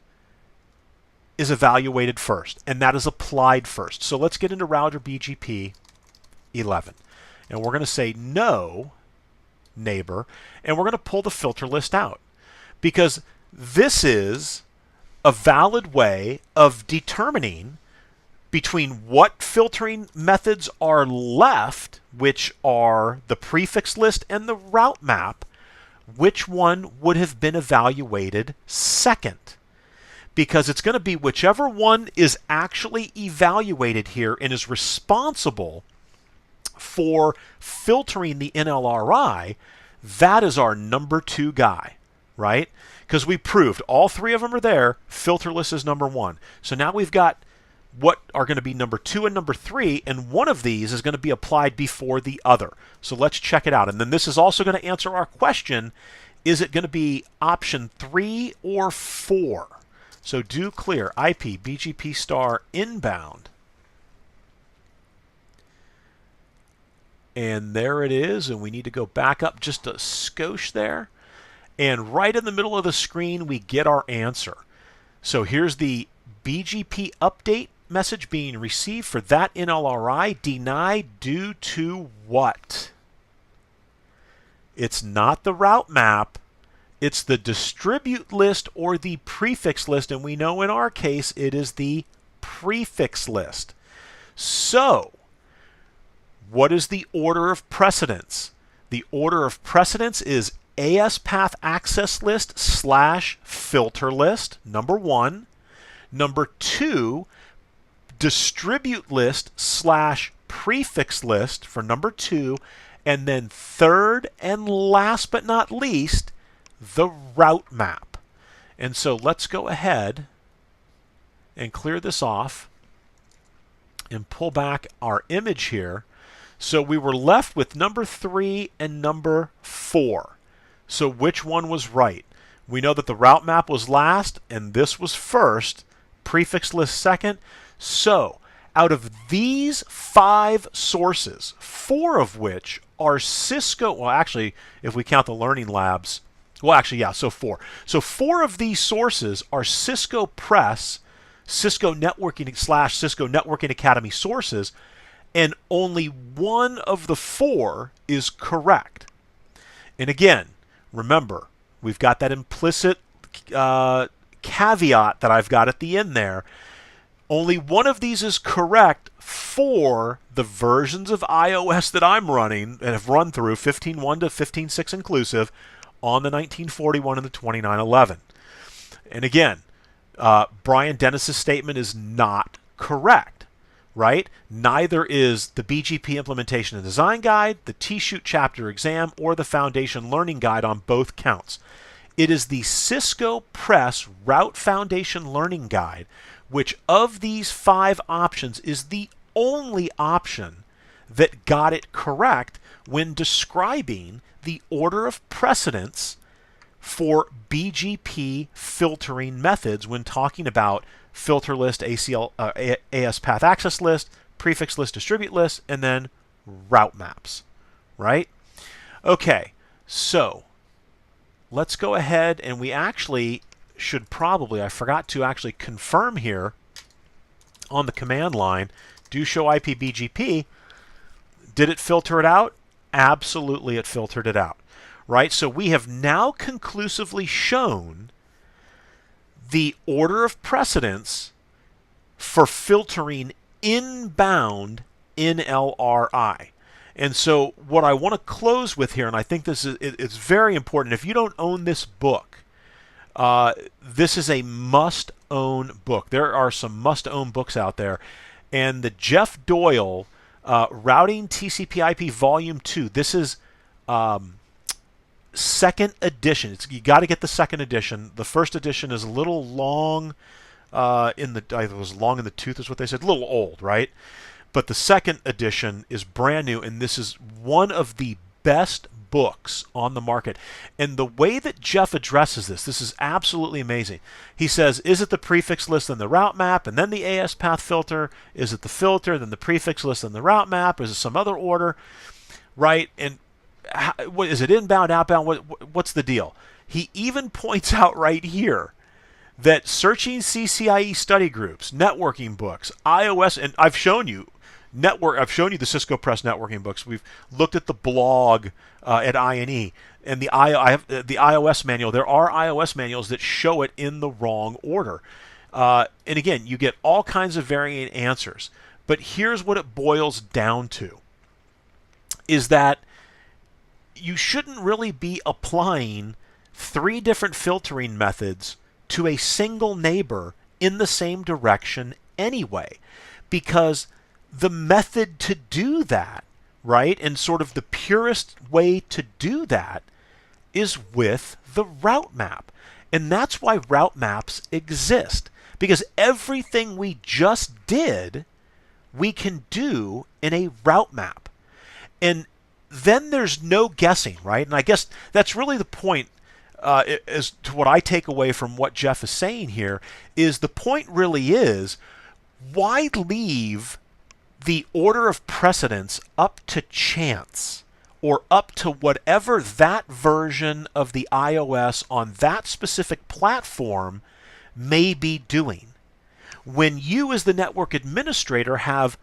is evaluated first, and that is applied first. So let's get into router BGP 11. And we're going to say no neighbor, and we're going to pull the filter list out. Because this is a valid way of determining between what filtering methods are left, which are the prefix list and the route map, which one would have been evaluated second. Because it's going to be whichever one is actually evaluated here and is responsible for filtering the NLRI, that is our number 2 guy, right? Because we proved all three of them are there, filter list is number 1. So now we've got what are going to be number 2 and number 3, and one of these is going to be applied before the other. So let's check it out. And then this is also going to answer our question, is it going to be option 3 or 4? So do clear IP BGP star inbound. And there it is, and we need to go back up just a skosh there. And right in the middle of the screen, we get our answer. So here's the BGP update message being received for that NLRI, denied due to what? It's not the route map, it's the distribute list or the prefix list, and we know in our case it is the prefix list. So, what is the order of precedence? The order of precedence is AS path access list / filter list, number 1. Number 2, distribute list / prefix list for number 2. And then third and last but not least, the route map. And so let's go ahead and clear this off and pull back our image here. So we were left with number 3 and number 4. So which one was right? We know that the route map was last and this was first, prefix list second. So out of these 5 sources, 4 of which are Cisco, well actually if we count the learning labs, well actually yeah, so 4. So 4 of these sources are Cisco Press, Cisco Networking / Cisco Networking Academy sources, and only 1 of the 4 is correct. And again, remember, we've got that implicit caveat that I've got at the end there. Only 1 of these is correct for the versions of iOS that I'm running and have run through, 15.1 to 15.6 inclusive, on the 1941 and the 2911. And again, Brian Dennis's statement is not correct, right? Neither is the BGP Implementation and Design Guide, the T-Shoot Chapter Exam, or the Foundation Learning Guide on both counts. It is the Cisco Press Route Foundation Learning Guide, which of these 5 options is the only option that got it correct when describing the order of precedence for BGP filtering methods when talking about filter list, AS path access list, prefix list, distribute list, and then route maps, right? Okay, so let's go ahead and we actually should probably, I forgot to actually confirm here on the command line, do show IPBGP. Did it filter it out? Absolutely, it filtered it out. right? So we have now conclusively shown the order of precedence for filtering inbound in LRI. And so what I want to close with here, and I think this is it's very important. If you don't own this book, this is a must-own book. There are some must-own books out there. And the Jeff Doyle Routing TCP/IP Volume 2, this is second edition. You got to get the second edition. The first edition is a little long it was long in the tooth is what they said, a little old, right? But the second edition is brand new, and this is one of the best books on the market. And the way that Jeff addresses this is absolutely amazing. He says, is it the prefix list and the route map, and then the AS path filter? Is it the filter, then the prefix list and the route map? Is it some other order? Right? And what is it, inbound, outbound? What's the deal? He even points out right here that searching CCIE study groups, networking books, iOS, and I've shown you the Cisco Press networking books. We've looked at the blog at INE and the iOS manual. There are iOS manuals that show it in the wrong order. And again, you get all kinds of varying answers. But here's what it boils down to, is that you shouldn't really be applying 3 different filtering methods to a single neighbor in the same direction anyway, because the method to do that, right, and sort of the purest way to do that is with the route map. And that's why route maps exist, because everything we just did, we can do in a route map. And then there's no guessing, right? And I guess that's really the point as to what I take away from what Jeff is saying here, is the point really is, why leave the order of precedence up to chance, or up to whatever that version of the iOS on that specific platform may be doing, when you as the network administrator have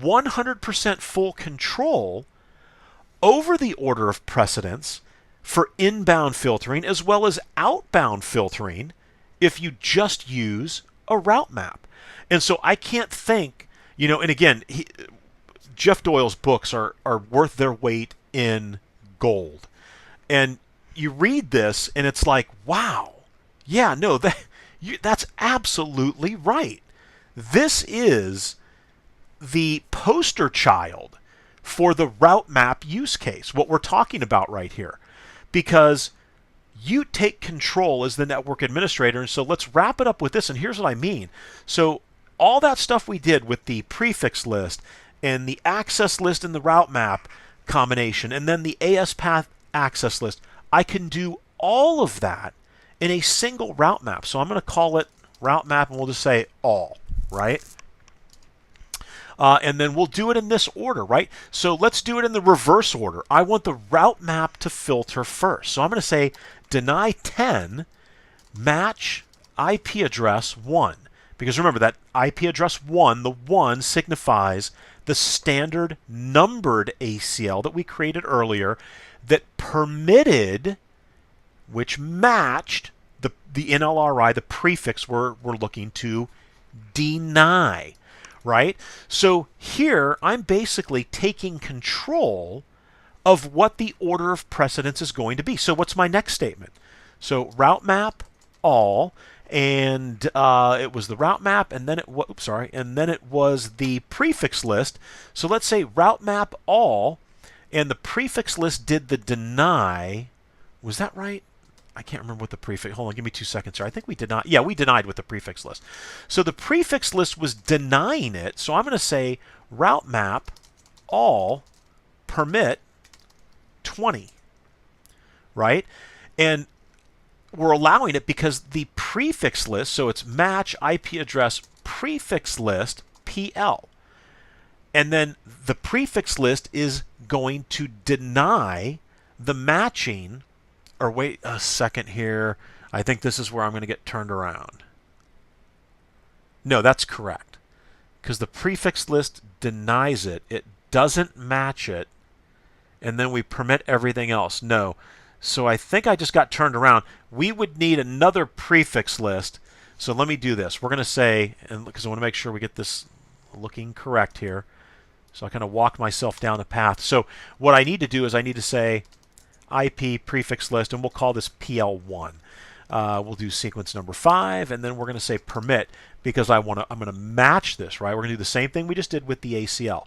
100% full control over the order of precedence for inbound filtering as well as outbound filtering if you just use a route map. And so I can't think, and again, Jeff Doyle's books are worth their weight in gold. And you read this and it's like, wow, yeah, no, that's absolutely right. This is the poster child for the route map use case, what we're talking about right here. Because you take control as the network administrator. And so let's wrap it up with this. And here's what I mean. So all that stuff we did with the prefix list and the access list and the route map combination, and then the AS path access list, I can do all of that in a single route map. So I'm going to call it route map, and we'll just say all, right? And then we'll do it in this order, right? So let's do it in the reverse order. I want the route map to filter first. So I'm going to say deny 10 match IP address 1. Because remember that IP address 1, the 1 signifies the standard numbered ACL that we created earlier that permitted, which matched the NLRI, the prefix we're looking to deny. Right? So here I'm basically taking control of what the order of precedence is going to be. So what's my next statement? So route map all, and it was the route map, and then it was the prefix list. So let's say route map all, and the prefix list did the deny. Was that right? I can't remember what the prefix, hold on, give me 2 seconds here. I think we did not, yeah, we denied with the prefix list. So the prefix list was denying it, so I'm going to say route map all permit 20, right? And we're allowing it because the prefix list, so it's match IP address prefix list PL. And then the prefix list is going to deny the matching. Or wait a second here. I think this is where I'm going to get turned around. No, that's correct. Because the prefix list denies it. It doesn't match it. And then we permit everything else. No. So I think I just got turned around. We would need another prefix list. So let me do this. We're going to say, and because I want to make sure we get this looking correct here. So I kind of walked myself down a path. So what I need to do is I need to say IP prefix list, and we'll call this PL1. We'll do sequence number 5, and then we're going to say permit because I'm going to match this, right? We're going to do the same thing we just did with the ACL.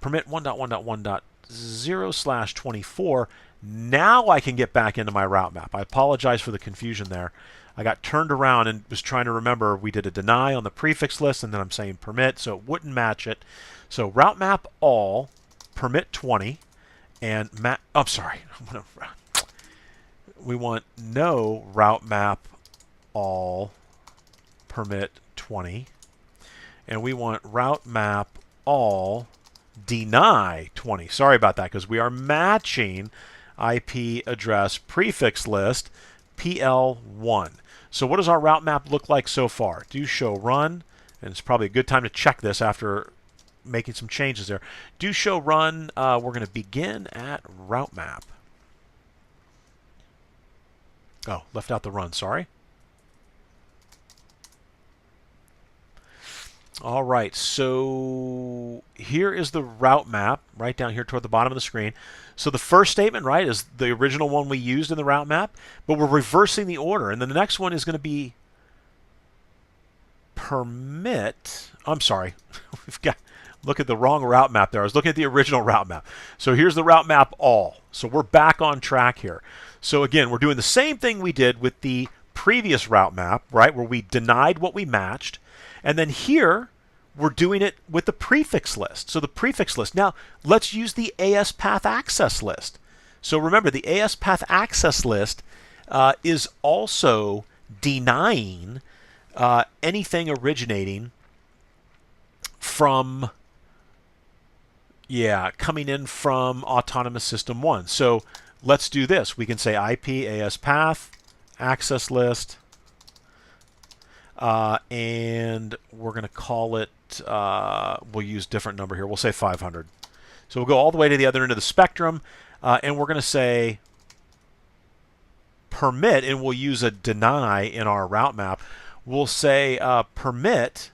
Permit 1.1.1.0/24. Now I can get back into my route map. I apologize for the confusion there. I got turned around and was trying to remember we did a deny on the prefix list, and then I'm saying permit, so it wouldn't match it. So route map all, permit 20, and we want no route map all, permit 20, and we want route map all, deny 20. Sorry about that, because we are matching IP address prefix list PL1. So what does our route map look like so far? Do show run, and it's probably a good time to check this after making some changes there. Do show run, we're going to begin at route map. Oh, left out the run, sorry. All right, so here is the route map right down here toward the bottom of the screen. So the first statement, right, is the original one we used in the route map, but we're reversing the order. And then the next one is going to be permit. I'm sorry, we've got, look at the wrong route map there. I was looking at the original route map. So here's the route map all. So we're back on track here. So again, we're doing the same thing we did with the previous route map, right, where we denied what we matched. And then here, we're doing it with the prefix list. So the prefix list. Now, let's use the AS path access list. So remember, the AS path access list is also denying anything originating from, coming in from Autonomous System 1. So let's do this. We can say IP AS path access list. And we're going to call it, we'll use different number here. We'll say 500. So we'll go all the way to the other end of the spectrum, and we're going to say permit, and we'll use a deny in our route map. We'll say permit.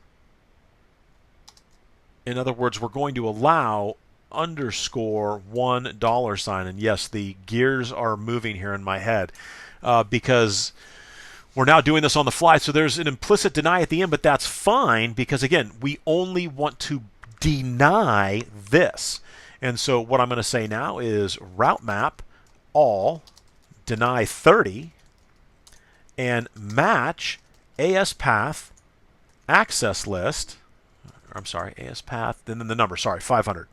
In other words, we're going to allow $1$, and yes, the gears are moving here in my head because we're now doing this on the fly, so there's an implicit deny at the end, but that's fine because, again, we only want to deny this. And so what I'm going to say now is route map all deny 30 and match AS path access list. I'm sorry, AS path, and then the number, sorry, 500.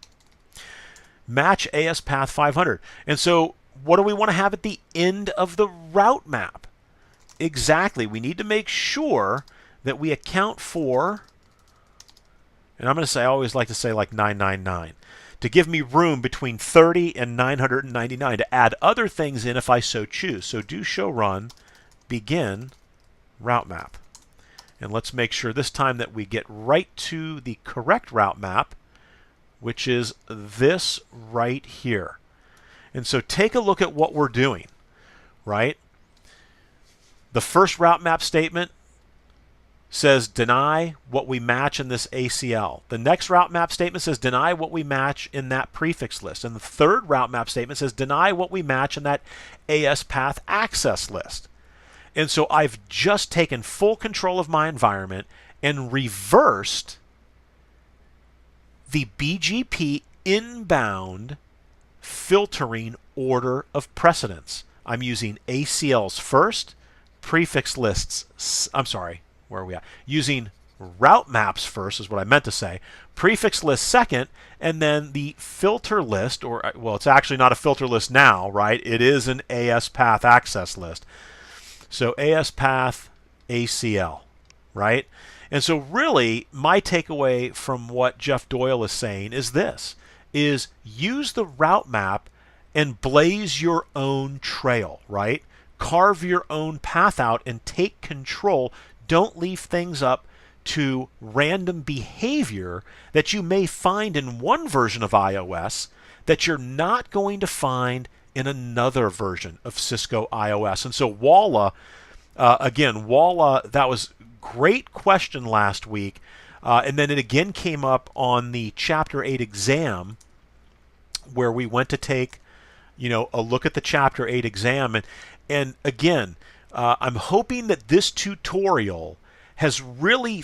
Match AS path 500. And so what do we want to have at the end of the route map? Exactly. We need to make sure that we account for, and I'm going to say, I always like to say like 999, to give me room between 30 and 999 to add other things in if I so choose. So do show run, begin route map. And let's make sure this time that we get right to the correct route map, which is this right here. And so take a look at what we're doing, right? The first route map statement says deny what we match in this ACL. The next route map statement says deny what we match in that prefix list. And the third route map statement says deny what we match in that AS path access list. And so I've just taken full control of my environment and reversed the BGP inbound filtering order of precedence. I'm using ACLs first, prefix lists, I'm sorry, where are we at? Using route maps first is what I meant to say, prefix list second, and then the filter list, or, well, it's actually not a filter list now, right? It is an AS path access list. So AS path ACL, right? And so really, my takeaway from what Jeff Doyle is saying is this, is use the route map and blaze your own trail, right? Carve your own path out and take control. Don't leave things up to random behavior that you may find in one version of iOS that you're not going to find in another version of Cisco iOS. And so Walla, again, Walla, that was great question last week. And then it again came up on the Chapter 8 exam where we went to take, a look at the Chapter 8 exam. And again, I'm hoping that this tutorial has really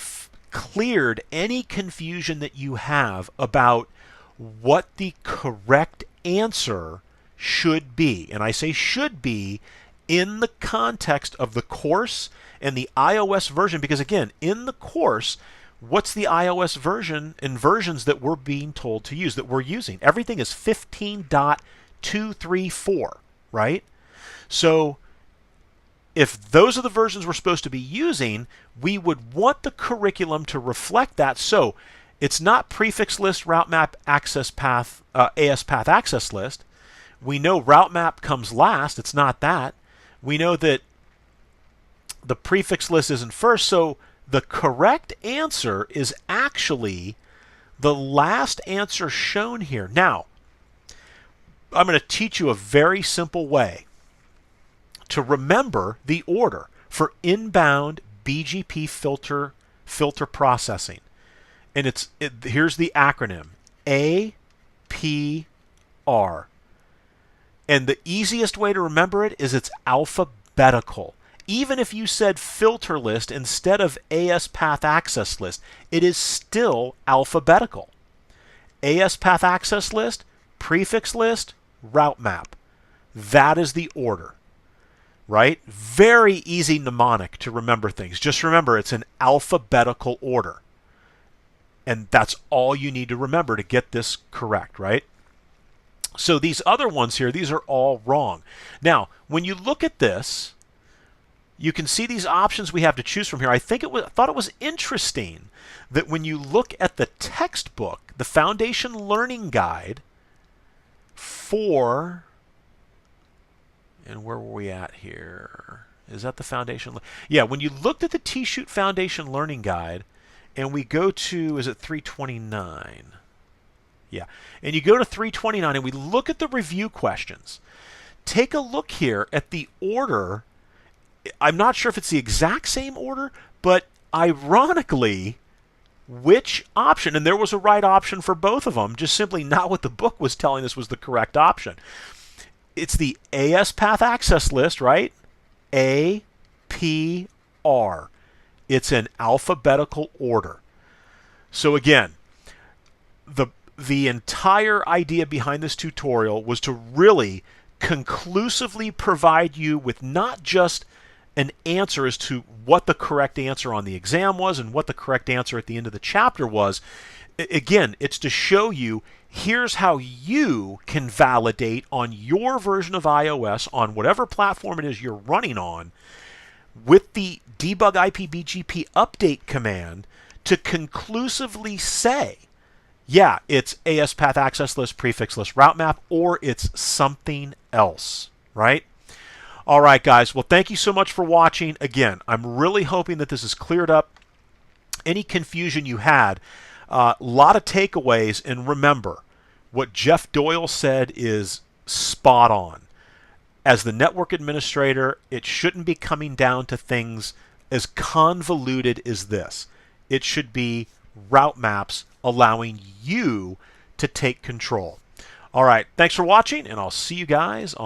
cleared any confusion that you have about what the correct answer should be. And I say should be in the context of the course and the iOS version, because again, in the course, what's the iOS version and versions that we're being told to use, that we're using? Everything is 15.234, right? So if those are the versions we're supposed to be using, we would want the curriculum to reflect that. So it's not Prefix List, Route Map, Access Path, AS Path Access List. We know Route Map comes last. It's not that. We know that the Prefix List isn't first. So the correct answer is actually the last answer shown here. Now, I'm going to teach you a very simple way to remember the order for inbound BGP filter processing. And here's the acronym, APR. And the easiest way to remember it is it's alphabetical. Even if you said filter list instead of AS Path Access List, it is still alphabetical. AS Path Access List, Prefix List, Route Map. That is the order. Right? Very easy mnemonic to remember things. Just remember it's an alphabetical order. And that's all you need to remember to get this correct, right? So these other ones here, these are all wrong. Now, when you look at this, you can see these options we have to choose from here. I thought it was interesting that when you look at the textbook, the Foundation Learning Guide for... And where were we at here? Is that the Foundation? Yeah, when you looked at the T-Shoot Foundation Learning Guide, and we go to, is it 329? Yeah, and you go to 329, and we look at the review questions. Take a look here at the order. I'm not sure if it's the exact same order, but ironically, which option, and there was a right option for both of them, just simply not what the book was telling us was the correct option. It's the AS Path Access List, right? APR. It's in alphabetical order. So again, the entire idea behind this tutorial was to really conclusively provide you with not just an answer as to what the correct answer on the exam was and what the correct answer at the end of the chapter was. Again, it's to show you here's how you can validate on your version of iOS on whatever platform it is you're running on with the debug IPBGP update command to conclusively say, yeah, it's AS Path Access List, Prefix List, Route Map, or it's something else, right? All right, guys. Well, thank you so much for watching. Again, I'm really hoping that this has cleared up any confusion you had. A lot of takeaways, and remember, what Jeff Doyle said is spot on. As the network administrator, it shouldn't be coming down to things as convoluted as this. It should be route maps allowing you to take control. All right, thanks for watching, and I'll see you guys on